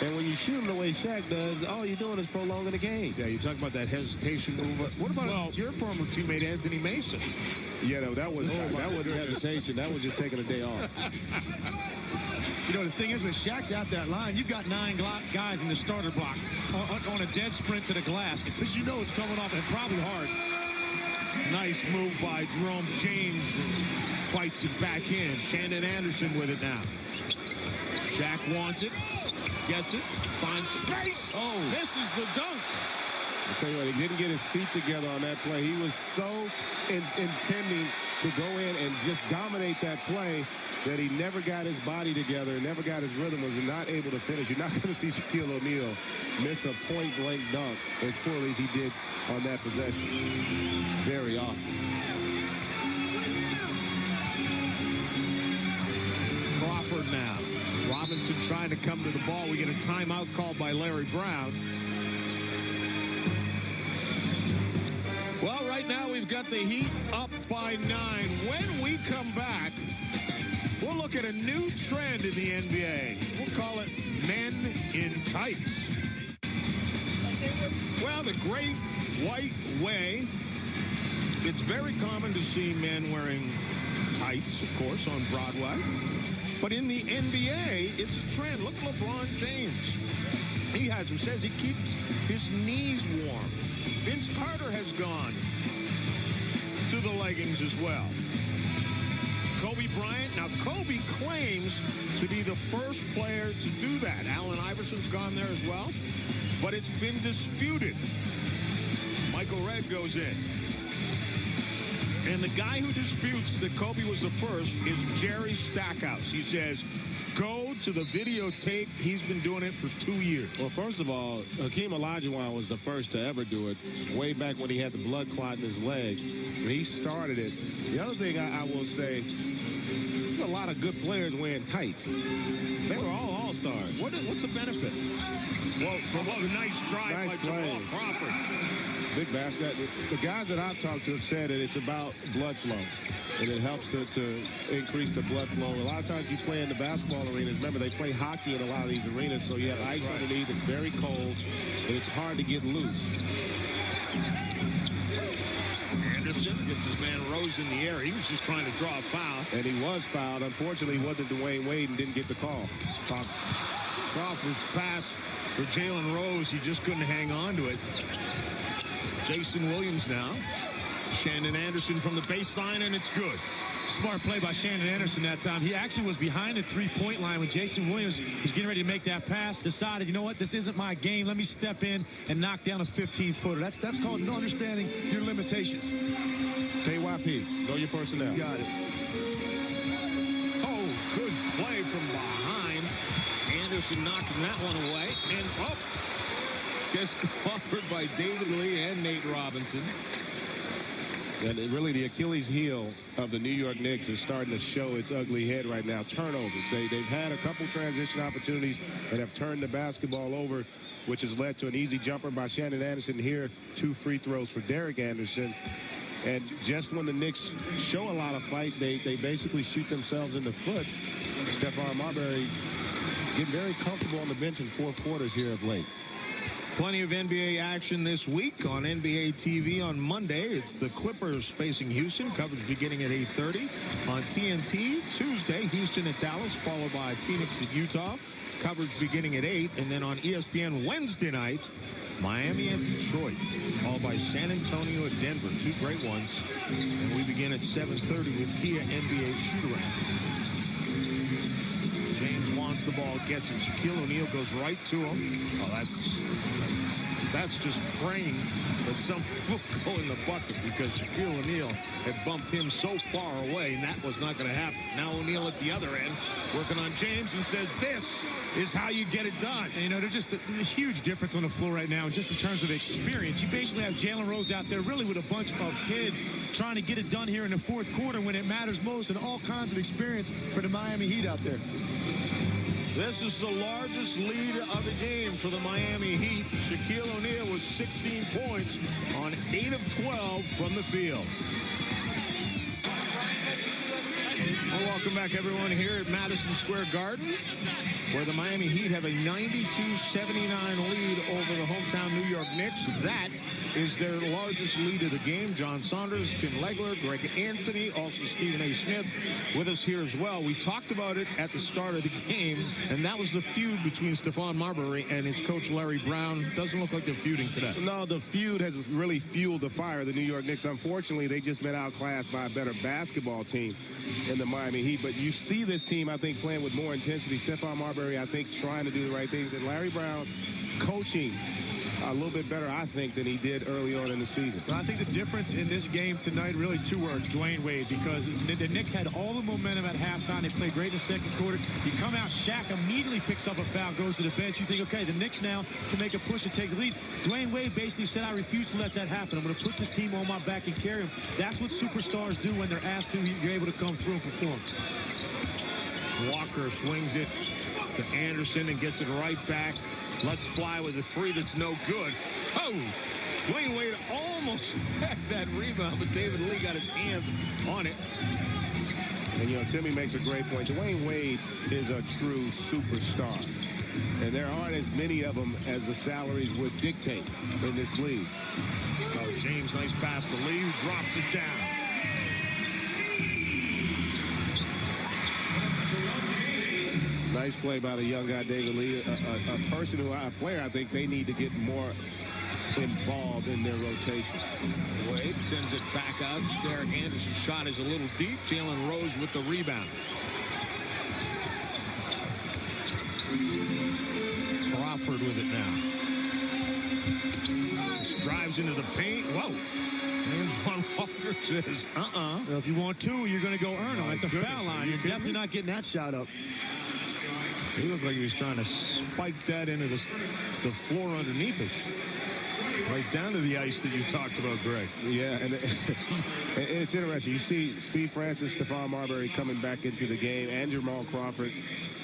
And when you shoot him the way Shaq does, all you're doing is prolonging the game. Yeah, you talk about that hesitation move. What about your former teammate, Anthony Mason? Yeah, no, that wasn't hesitation. That was just taking a day off. You know, the thing is, when Shaq's at that line, you've got 9 guys in the starter block on a dead sprint to the glass because you know it's coming off and probably hard. Nice move by Jerome James. Fights it back in. Shandon Anderson with it now. Shaq wants it. Gets it. Finds space. Oh, this is the dunk. I tell you what, he didn't get his feet together on that play. He was so intending to go in and just dominate that play that he never got his body together, never got his rhythm, was not able to finish. You're not going to see Shaquille O'Neal miss a point-blank dunk as poorly as he did on that possession very often. Crawford now. Robinson trying to come to the ball. We get a timeout called by Larry Brown. Well, right now we've got the Heat up by 9. When we come back, we'll look at a new trend in the NBA. We'll call it men in tights. Well, the great white way. It's very common to see men wearing tights, of course, on Broadway. But in the NBA, it's a trend. Look at LeBron James. He has them. Says he keeps his knees warm. Vince Carter has gone to the leggings as well. Kobe Bryant. Now, Kobe claims to be the first player to do that. Allen Iverson's gone there as well. But it's been disputed. Michael Redd goes in. And the guy who disputes that Kobe was the first is Jerry Stackhouse. He says, go to the videotape. He's been doing it for 2 years. Well, first of all, Hakeem Olajuwon was the first to ever do it, way back when he had the blood clot in his leg. He started it. The other thing I will say, there's a lot of good players wearing tights. They were all all-stars. What's the benefit? Well, from a nice drive by Jamal Crawford. Big basket. The guys that I've talked to have said that it's about blood flow, and it helps to increase the blood flow. A lot of times you play in the basketball arenas. Remember, they play hockey in a lot of these arenas, so you have ice underneath. It's very cold, and it's hard to get loose. Anderson gets his man Rose in the air. He was just trying to draw a foul. And he was fouled. Unfortunately, he wasn't Dwayne Wade and didn't get the call. Crawford's pass for Jalen Rose. He just couldn't hang on to it. Jason Williams now. Shannon Anderson from the baseline, and it's good. Smart play by Shannon Anderson that time. He actually was behind the three-point line when Jason Williams was getting ready to make that pass. Decided, you know what, this isn't my game. Let me step in and knock down a 15-footer. That's called understanding your limitations. KYP, know your personnel. Got it. Oh, good play from behind. Anderson knocking that one away. And, gets covered by David Lee and Nate Robinson. And really the Achilles heel of the New York Knicks is starting to show its ugly head right now. Turnovers. They've had a couple transition opportunities and have turned the basketball over, which has led to an easy jumper by Shannon Anderson here. 2 free throws for Derek Anderson. And just when the Knicks show a lot of fight, they basically shoot themselves in the foot. Stephon Marbury getting very comfortable on the bench in fourth quarters here of late. Plenty of NBA action this week on NBA TV on Monday. It's the Clippers facing Houston. Coverage beginning at 8:30. On TNT, Tuesday, Houston at Dallas, followed by Phoenix at Utah. Coverage beginning at 8. And then on ESPN Wednesday night, Miami and Detroit, followed by San Antonio at Denver. 2 great ones. And we begin at 7:30 with Kia NBA shoot-around. James wants the ball, gets it. Shaquille O'Neal goes right to him. Oh, that's just praying that some will go in the bucket because Shaquille O'Neal had bumped him so far away, and that was not going to happen. Now O'Neal at the other end, working on James, and says, this is how you get it done. And, you know, there's just a huge difference on the floor right now, just in terms of experience. You basically have Jalen Rose out there really with a bunch of kids trying to get it done here in the fourth quarter when it matters most, and all kinds of experience for the Miami Heat out there. This is the largest lead of the game for the Miami Heat. Shaquille O'Neal with 16 points on 8 of 12 from the field. Well, welcome back, everyone, here at Madison Square Garden, where the Miami Heat have a 92-79 lead over the hometown New York Knicks. That is their largest lead of the game. John Saunders, Tim Legler, Greg Anthony, also Stephen A. Smith with us here as well. We talked about it at the start of the game, and that was the feud between Stephon Marbury and his coach Larry Brown. Doesn't look like they're feuding today. No, the feud has really fueled the fire of the New York Knicks. Unfortunately, they just been outclassed by a better basketball team in the Miami Heat. But you see this team, I think, playing with more intensity. Stephon Marbury, I think, trying to do the right things. And Larry Brown coaching a little bit better, I think, than he did early on in the season. Well, I think the difference in this game tonight, really two words, Dwayne Wade, because the Knicks had all the momentum at halftime. They played great in the second quarter. You come out, Shaq immediately picks up a foul, goes to the bench. You think, okay, the Knicks now can make a push and take the lead. Dwayne Wade basically said, I refuse to let that happen. I'm going to put this team on my back and carry them. That's what superstars do when they're asked to. You're able to come through and perform. Walker swings it to Anderson and gets it right back. Let's fly with a three that's no good. Oh, Dwayne Wade almost had that rebound, but David Lee got his hands on it. And, you know, Timmy makes a great point. Dwayne Wade is a true superstar. And there aren't as many of them as the salaries would dictate in this league. Oh, James, nice pass to Lee, who drops it down. Nice play by the young guy, David Lee. A player I think they need to get more involved in their rotation. Wade sends it back out. Derek Anderson's shot is a little deep. Jalen Rose with the rebound. Crawford with it now. Drives into the paint. Whoa. James Von Walker says, Well, if you want two, you're going to go earn them at the foul line. You're definitely not getting that shot up. He looked like he was trying to spike that into the floor underneath us. Right down to the ice that you talked about, Greg. Yeah, and it's interesting. You see Steve Francis, Stephon Marbury coming back into the game, and Jamal Crawford.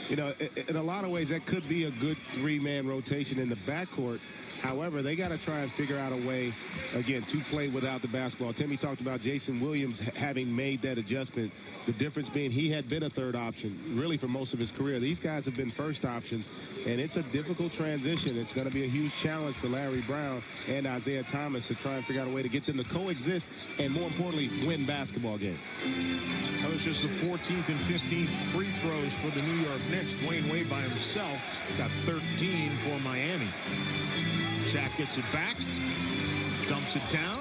You know, in a lot of ways, that could be a good three-man rotation in the backcourt. However, they got to try and figure out a way, again, to play without the basketball. Timmy talked about Jason Williams having made that adjustment. The difference being he had been a third option, really, for most of his career. These guys have been first options, and it's a difficult transition. It's going to be a huge challenge for Larry Brown and Isaiah Thomas to try and figure out a way to get them to coexist and, more importantly, win basketball games. That was just the 14th and 15th free throws for the New York Knicks. Dwayne Wade by himself got 13 for Miami. Shaq gets it back, dumps it down.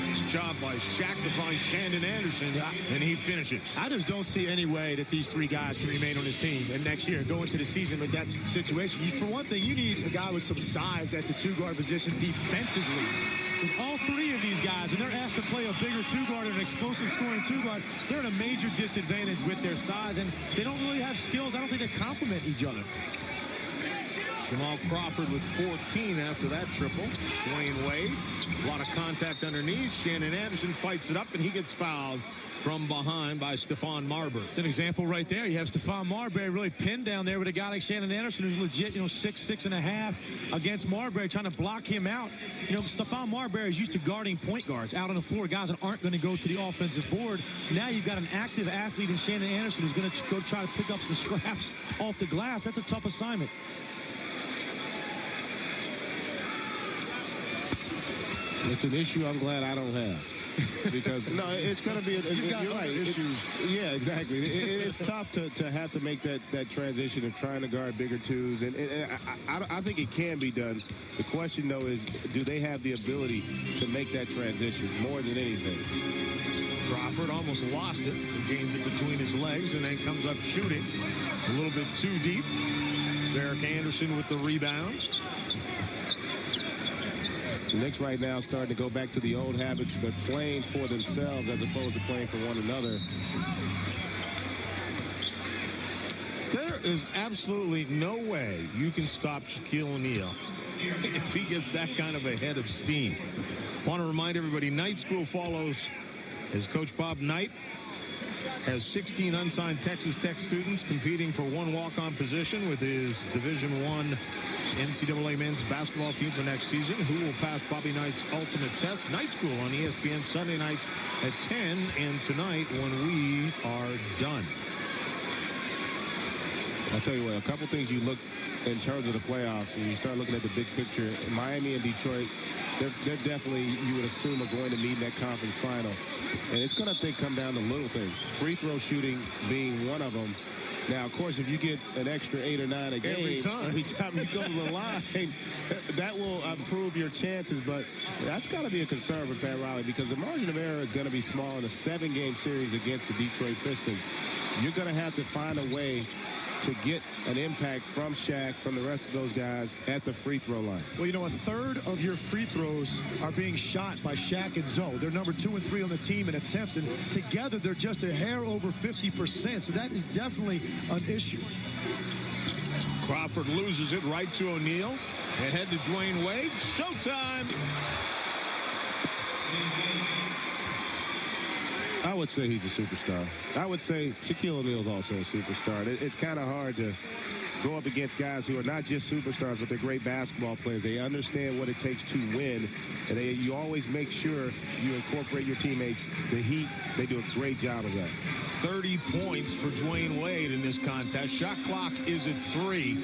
It's a job by Shaq to find Shandon Anderson, and he finishes. I just don't see any way that these three guys can remain on this team and next year go into the season with that situation. For one thing, you need a guy with some size at the two-guard position defensively. With all three of these guys, and they're asked to play a bigger two-guard and an explosive scoring two-guard, they're at a major disadvantage with their size, and they don't really have skills. I don't think they complement each other. Jamal Crawford with 14 after that triple. Dwayne Wade, a lot of contact underneath. Shannon Anderson fights it up, and he gets fouled from behind by Stephon Marbury. It's an example right there. You have Stephon Marbury really pinned down there with a guy like Shannon Anderson, who's legit, 6'6.5" against Marbury, trying to block him out. Stephon Marbury is used to guarding point guards out on the floor, guys that aren't going to go to the offensive board. Now you've got an active athlete in Shannon Anderson who's going to go try to pick up some scraps off the glass. That's a tough assignment. It's an issue I'm glad I don't have. Because, no, it's going to be... You're right. Issues. Yeah, exactly. It's tough to have to make that transition of trying to guard bigger twos. And I think it can be done. The question, though, is do they have the ability to make that transition more than anything? Crawford almost lost it. Gains it between his legs and then comes up shooting a little bit too deep. Derek Anderson with the rebound. The Knicks right now starting to go back to the old habits, but playing for themselves as opposed to playing for one another. There is absolutely no way you can stop Shaquille O'Neal if he gets that kind of a head of steam. Want to remind everybody, Night School follows as Coach Bob Knight has 16 unsigned Texas Tech students competing for one walk-on position with his Division I NCAA men's basketball team for next season. Who will pass Bobby Knight's ultimate test? Night School on ESPN Sunday nights at 10 and tonight when we are done. I'll tell you what, a couple things you look in terms of the playoffs, and you start looking at the big picture. Miami and Detroit, they're definitely, you would assume, are going to meet in that conference final. And it's going to come down to little things. Free throw shooting being one of them. Now, of course, if you get an extra 8 or 9 a game, every time you go to the line, that will improve your chances. But that's got to be a concern for Pat Riley because the margin of error is going to be small in a 7-game series against the Detroit Pistons. you're going to have to find a way to get an impact from Shaq, from the rest of those guys at the free throw line. Well, you know, a third of your free throws are being shot by Shaq and Zoe. They're number 2 and 3 on the team in attempts, and together they're just a hair over 50%. So that is definitely an issue. Crawford loses it right to O'Neal. Ahead to Dwayne Wade. Showtime. I would say he's a superstar. I would say Shaquille O'Neal's also a superstar. It's kind of hard to go up against guys who are not just superstars, but they're great basketball players. They understand what it takes to win, and you always make sure you incorporate your teammates. The Heat, they do a great job of that. 30 points for Dwayne Wade in this contest. Shot clock is at 3.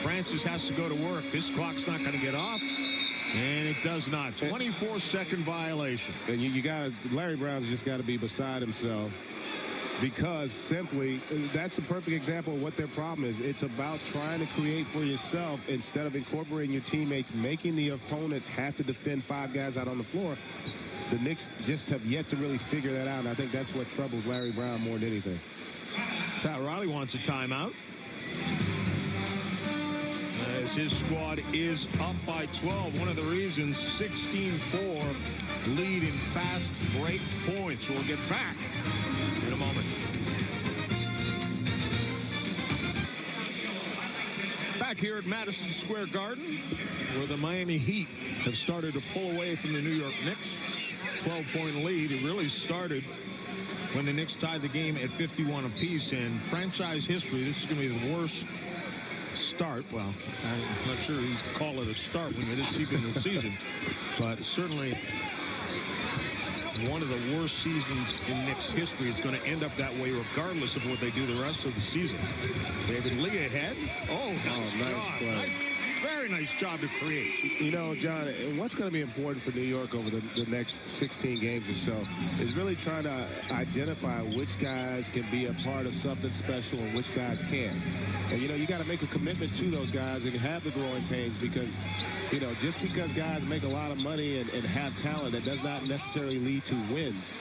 Francis has to go to work. This clock's not going to get off. And it does not. 24-second violation. And Larry Brown's just got to be beside himself, because simply that's a perfect example of what their problem is. It's about trying to create for yourself instead of incorporating your teammates, making the opponent have to defend 5 guys out on the floor. The Knicks just have yet to really figure that out, and I think that's what troubles Larry Brown more than anything. Pat Riley wants a timeout, as his squad is up by 12. One of the reasons, 16-4 lead in fast break points. We'll get back in a moment. Back here at Madison Square Garden, where the Miami Heat have started to pull away from the New York Knicks. 12-point lead. It really started when the Knicks tied the game at 51 apiece. In franchise history, this is going to be the worst start. Well, I'm not sure you call it a start when it's even the season, but certainly one of the worst seasons in Knicks history. Is going to end up that way regardless of what they do the rest of the season. David Lee ahead. Nice job. Very nice job to create. You know, John, what's going to be important for New York over the next 16 games or so is really trying to identify which guys can be a part of something special and which guys can't. And, you know, you got to make a commitment to those guys and have the growing pains, because, you know, just because guys make a lot of money and have talent, that does not necessarily lead to wins.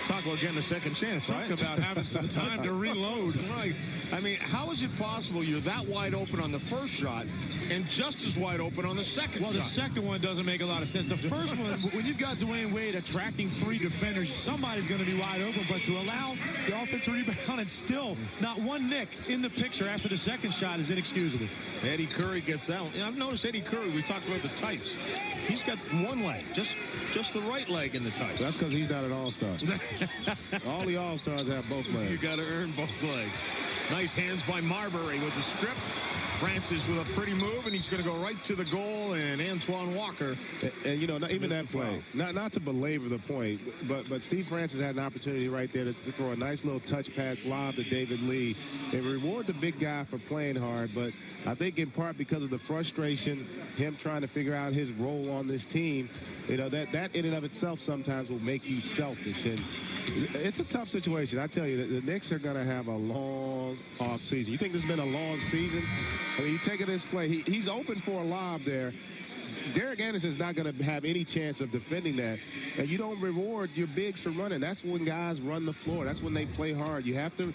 Talk about getting a second chance, right? Talk about having some time to reload. Right. I mean, how is it possible you're that wide open on the first shot and just as wide open on the second shot? Well, the second one doesn't make a lot of sense. The first one, when you've got Dwayne Wade attracting 3 defenders, somebody's going to be wide open. But to allow the offensive rebound and still not one Knick in the picture after the second shot is inexcusable. Eddie Curry gets out. I've noticed Eddie Curry, we talked about the tights. He's got one leg, just the right leg in the tights. That's because he's not an all-star. All the all-stars have both legs. You got to earn both legs. Nice hands by Marbury with the strip. Francis with a pretty move, and he's going to go right to the goal, and Antoine Walker. And you know, not even that play, not to belabor the point, but Steve Francis had an opportunity right there to throw a nice little touch pass lob to David Lee and reward the big guy for playing hard. But I think in part because of the frustration, him trying to figure out his role on this team, you know, that in and of itself sometimes will make you selfish. And it's a tough situation. I tell you, the Knicks are going to have a long off season. You think this has been a long season? I mean, you take this play. He's open for a lob there. Derek Anderson's not going to have any chance of defending that. And you don't reward your bigs for running. That's when guys run the floor. That's when they play hard. You have to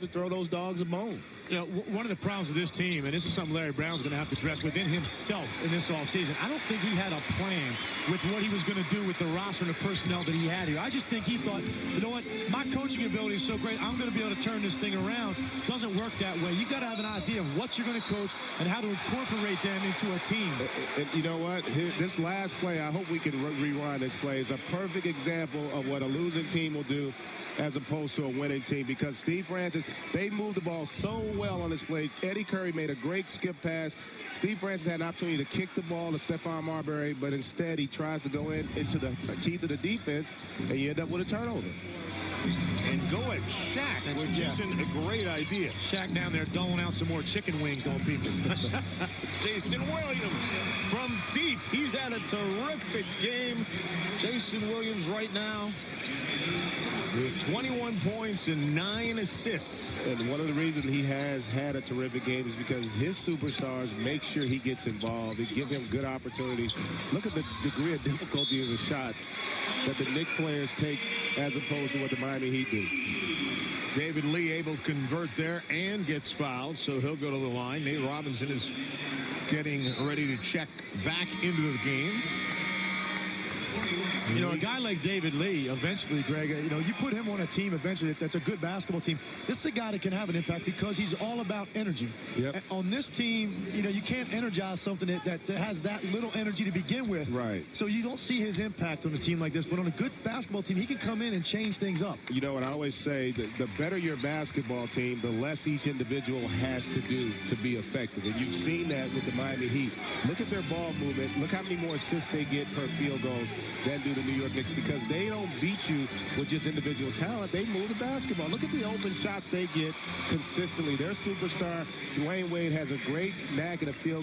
throw those dogs a bone. You know, one of the problems with this team, and this is something Larry Brown's going to have to address within himself in this offseason, I don't think he had a plan with what he was going to do with the roster and the personnel that he had here. I just think he thought, you know what, my coaching ability is so great, I'm going to be able to turn this thing around. Doesn't work that way. You've got to have an idea of what you're going to coach and how to incorporate them into a team. And you know what? This last play, I hope we can rewind this play, is a perfect example of what a losing team will do as opposed to a winning team, because Steve Francis, they moved the ball so well on this play. Eddie Curry made a great skip pass. Steve Francis had an opportunity to kick the ball to Stephon Marbury, but instead he tries to go into the teeth of the defense, and you end up with a turnover. And go at Shaq, which isn't a great idea. Shaq down there doling out some more chicken wings on people. Jason Williams from deep. He's had a terrific game. Jason Williams right now with 21 points and 9 assists. And one of the reasons he has had a terrific game is because his superstars make sure he gets involved and give him good opportunities. Look at the degree of difficulty of the shots that the Knicks players take as opposed to what the Miami Miami Heat do. David Lee able to convert there and gets fouled, so he'll go to the line. Nate Robinson is getting ready to check back into the game. You know, a guy like David Lee, eventually, Greg, you know, you put him on a team eventually that's a good basketball team. This is a guy that can have an impact because he's all about energy. Yep. And on this team, you know, you can't energize something that has that little energy to begin with. Right. So you don't see his impact on a team like this. But on a good basketball team, he can come in and change things up. You know what I always say, the better your basketball team, the less each individual has to do to be effective. And you've seen that with the Miami Heat. Look at their ball movement. Look how many more assists they get per field goals than do the New York Knicks, because they don't beat you with just individual talent. They move the basketball. Look at the open shots they get consistently. Their superstar, Dwayne Wade, has a great knack and a feel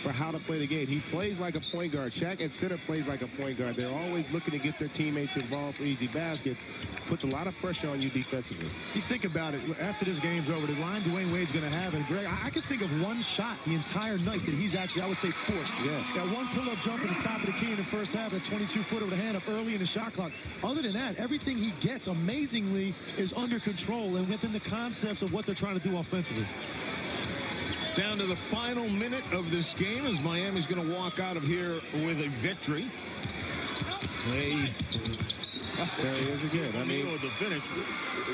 for how to play the game. He plays like a point guard. Shaq at center plays like a point guard. They're always looking to get their teammates involved for easy baskets. Puts a lot of pressure on you defensively. You think about it, after this game's over, the line Dwayne Wade's going to have, and Greg, I could think of one shot the entire night that he's actually, I would say, forced. Yeah. That one pull-up jump at the top of the key in the first half, that 22-footer with a hand up early in the shot clock. Other than that, everything he gets, amazingly, is under control and within the concepts of what they're trying to do offensively. Down to the final minute of this game as Miami's going to walk out of here with a victory. There he is again. I mean, the finish.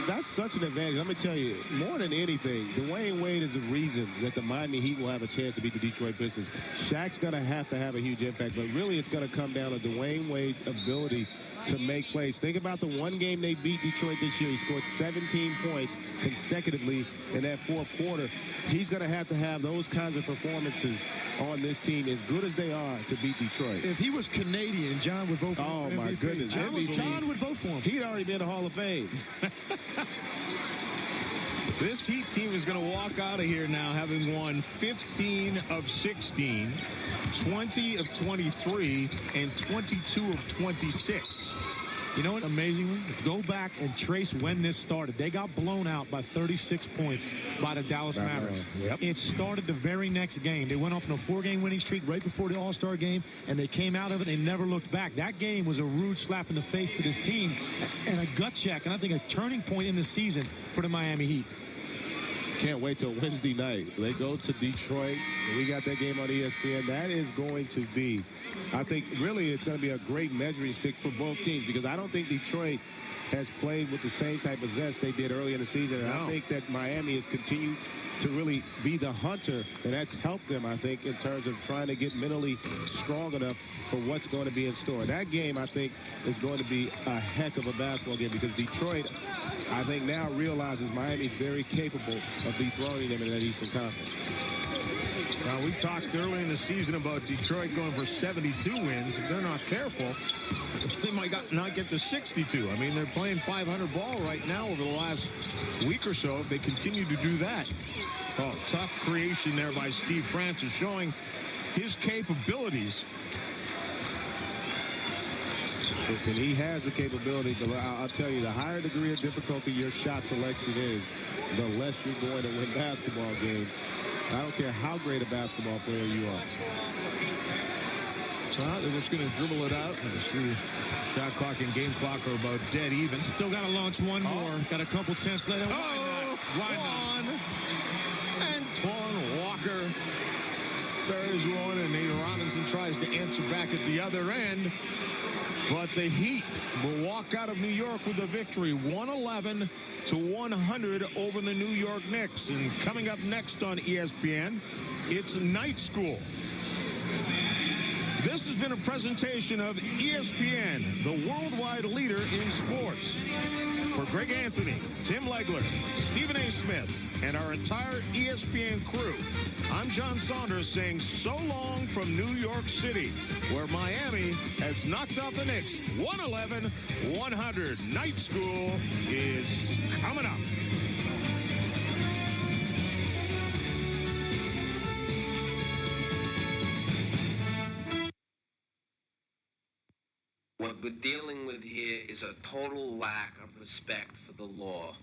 That's such an advantage. Let me tell you, more than anything, Dwayne Wade is the reason that the Miami Heat will have a chance to beat the Detroit Pistons. Shaq's going to have a huge impact, but really it's going to come down to Dwayne Wade's ability to make plays. Think about the one game they beat Detroit this year. He scored 17 points consecutively in that fourth quarter. He's going to have those kinds of performances on this team, as good as they are, to beat Detroit. If he was Canadian, John would vote for him. Oh, my goodness. John would vote for him. He'd already been in the Hall of Fame. This Heat team is going to walk out of here now having won 15 of 16, 20 of 23, and 22 of 26. You know what, amazingly, go back and trace when this started. They got blown out by 36 points by the Dallas Mavericks. Yep. It started the very next game. They went off on a 4-game winning streak right before the All-Star game, and they came out of it and never looked back. That game was a rude slap in the face to this team and a gut check, and I think a turning point in the season for the Miami Heat. Can't wait till Wednesday night. They go to Detroit. We got that game on ESPN. That is going to be, I think, really it's going to be a great measuring stick for both teams, because I don't think Detroit has played with the same type of zest they did early in the season. And I think that Miami has continued to really be the hunter, and that's helped them, I think, in terms of trying to get mentally strong enough for what's going to be in store. That game, I think, is going to be a heck of a basketball game, because Detroit, I think, now realizes Miami's very capable of dethroning them in that Eastern Conference. We talked early in the season about Detroit going for 72 wins. If they're not careful, they might not get to 62. I mean, they're playing 500 ball right now over the last week or so if they continue to do that. Oh, tough creation there by Steve Francis, showing his capabilities. And he has the capability, but I'll tell you, the higher degree of difficulty your shot selection is, the less you're going to win basketball games. I don't care how great a basketball player you are. Well, they're just going to dribble it out. The shot clock and game clock are about dead even. Still got to launch one more. Got a couple tenths left. Why not? Antoine Walker buries one, and Nate Robinson tries to answer back at the other end. But the Heat will walk out of New York with a victory, 111-100 over the New York Knicks. And coming up next on ESPN, it's Night School. This has been a presentation of ESPN, the worldwide leader in sports. For Greg Anthony, Tim Legler, Stephen A. Smith, and our entire ESPN crew, I'm John Saunders saying so long from New York City, where Miami has knocked off the Knicks 111-100. Night School is coming up. What we're dealing with here is a total lack of respect for the law.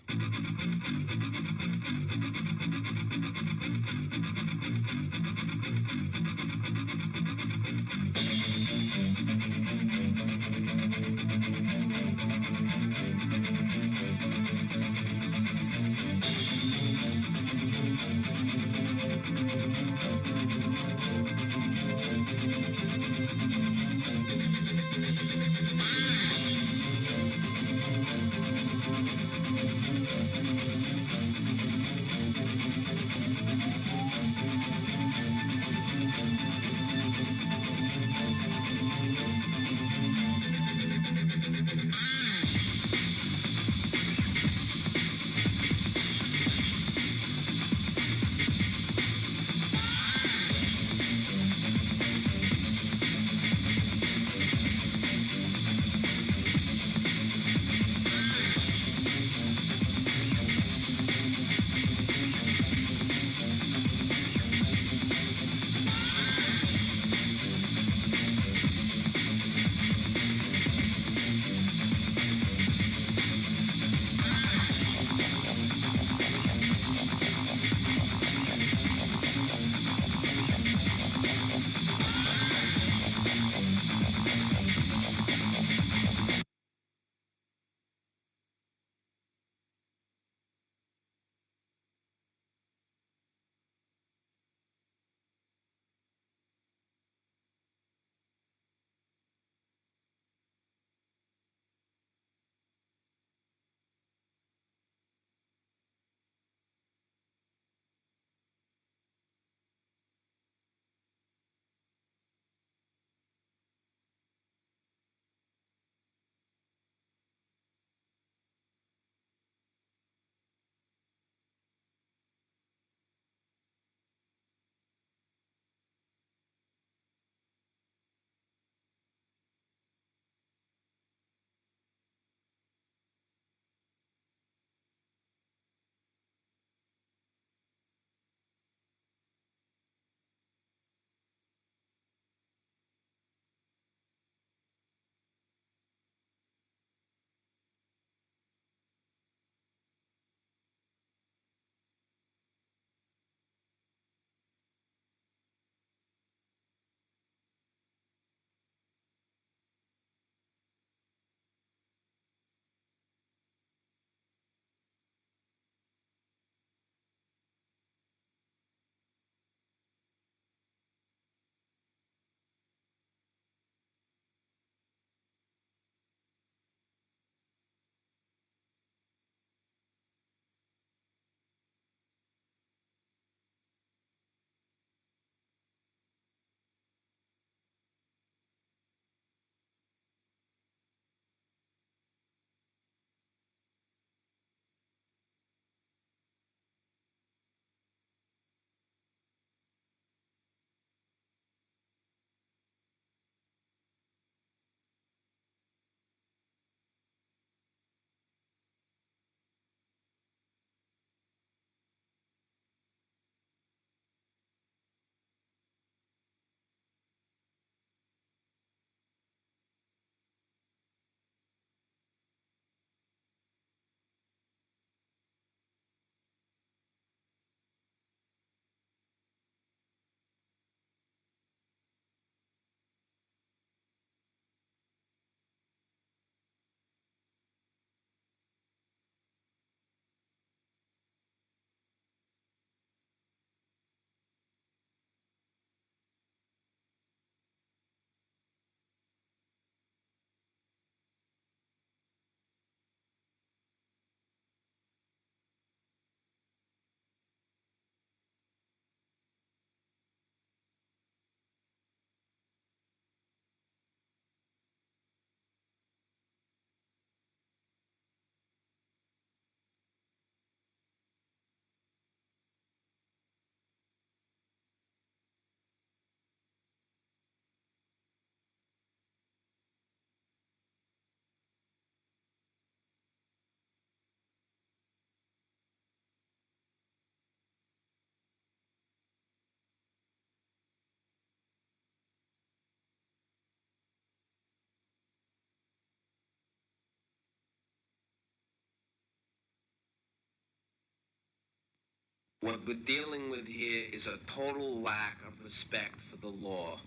What we're dealing with here is a total lack of respect for the law.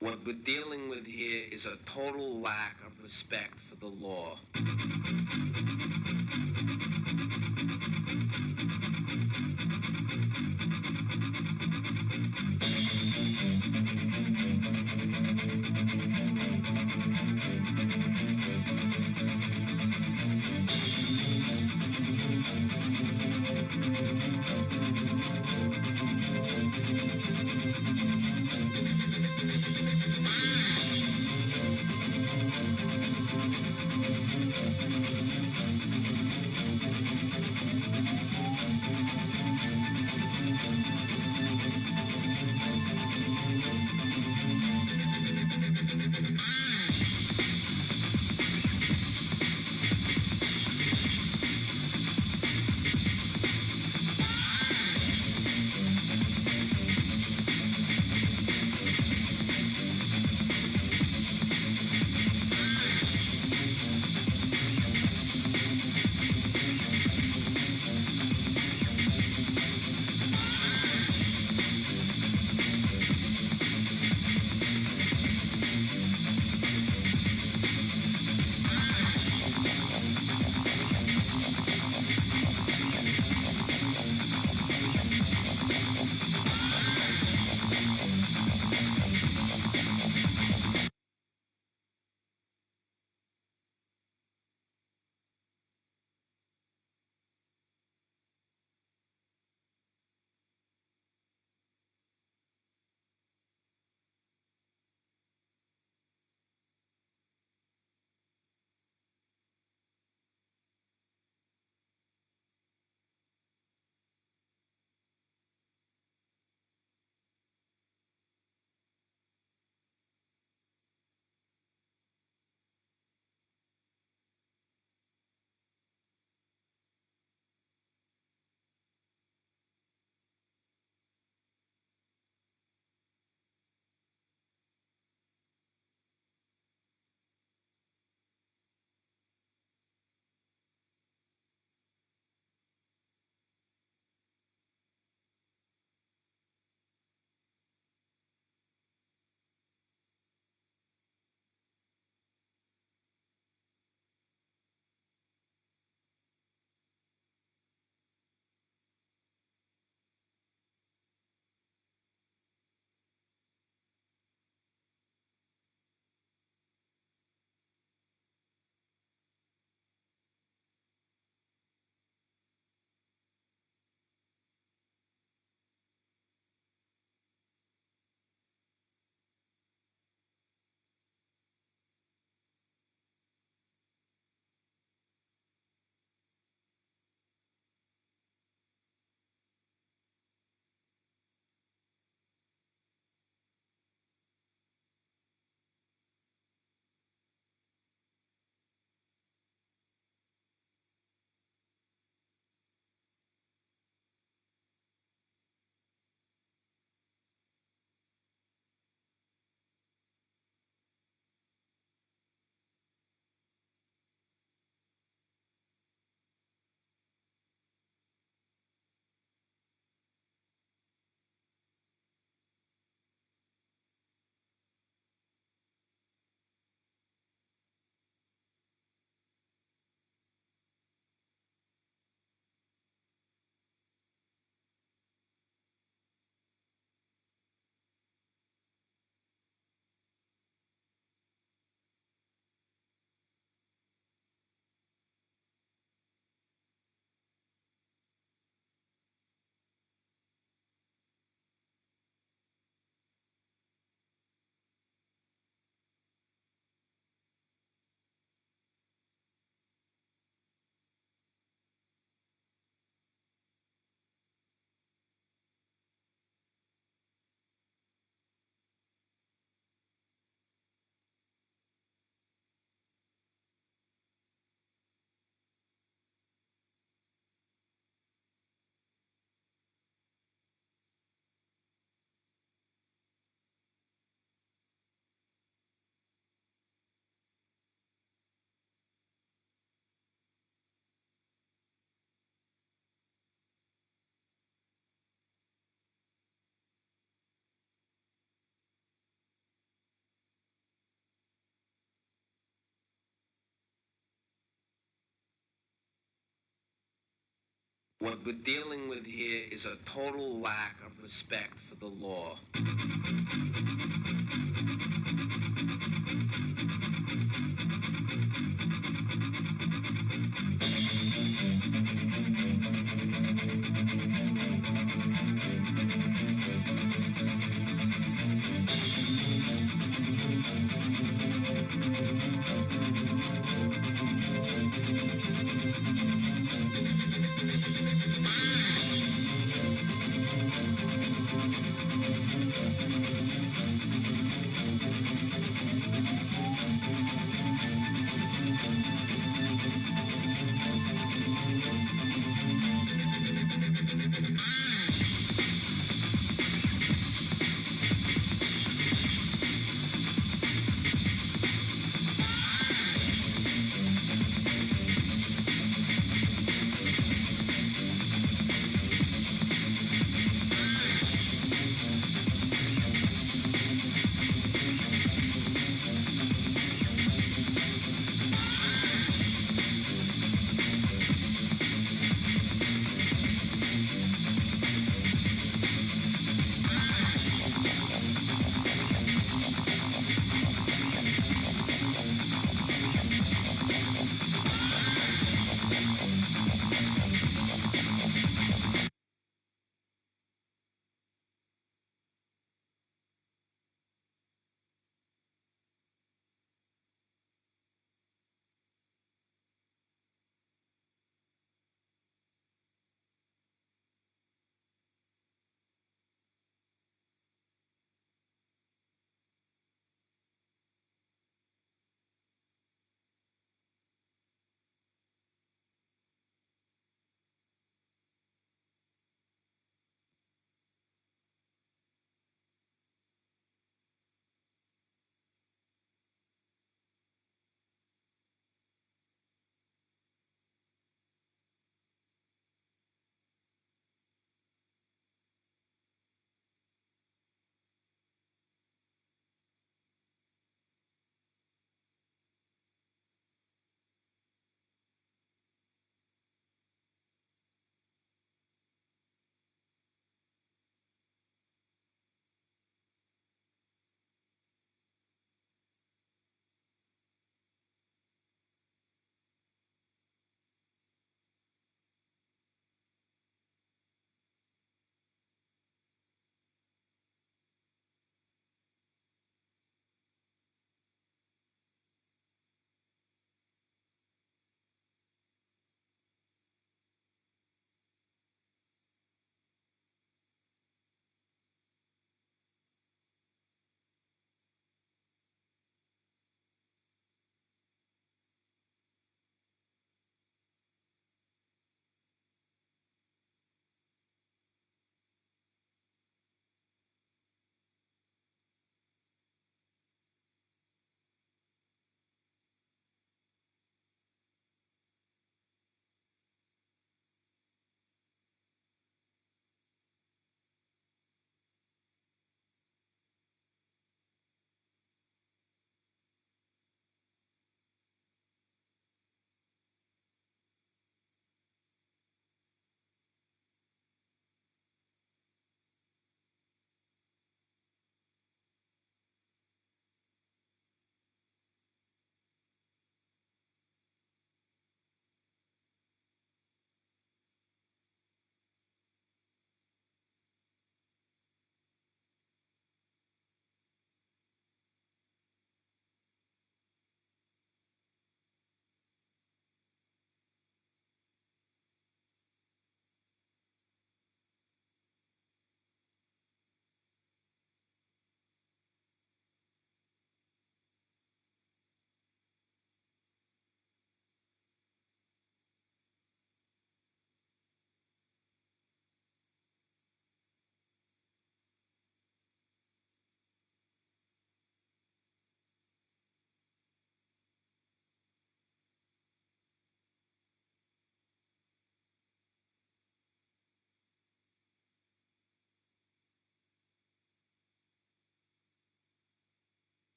What we're dealing with here is a total lack of respect for the law. What we're dealing with here is a total lack of respect for the law.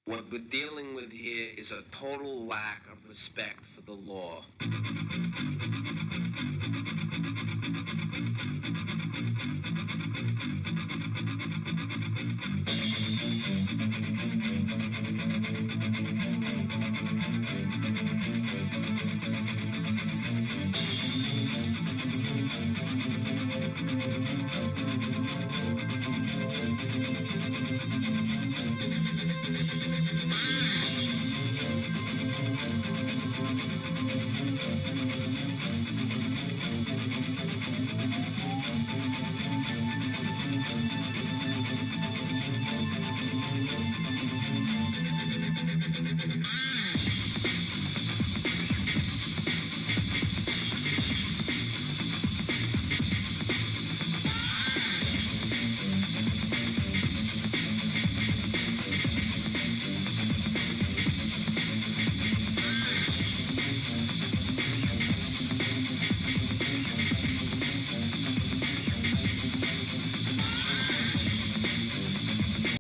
What we're dealing with here is a total lack of respect for the law.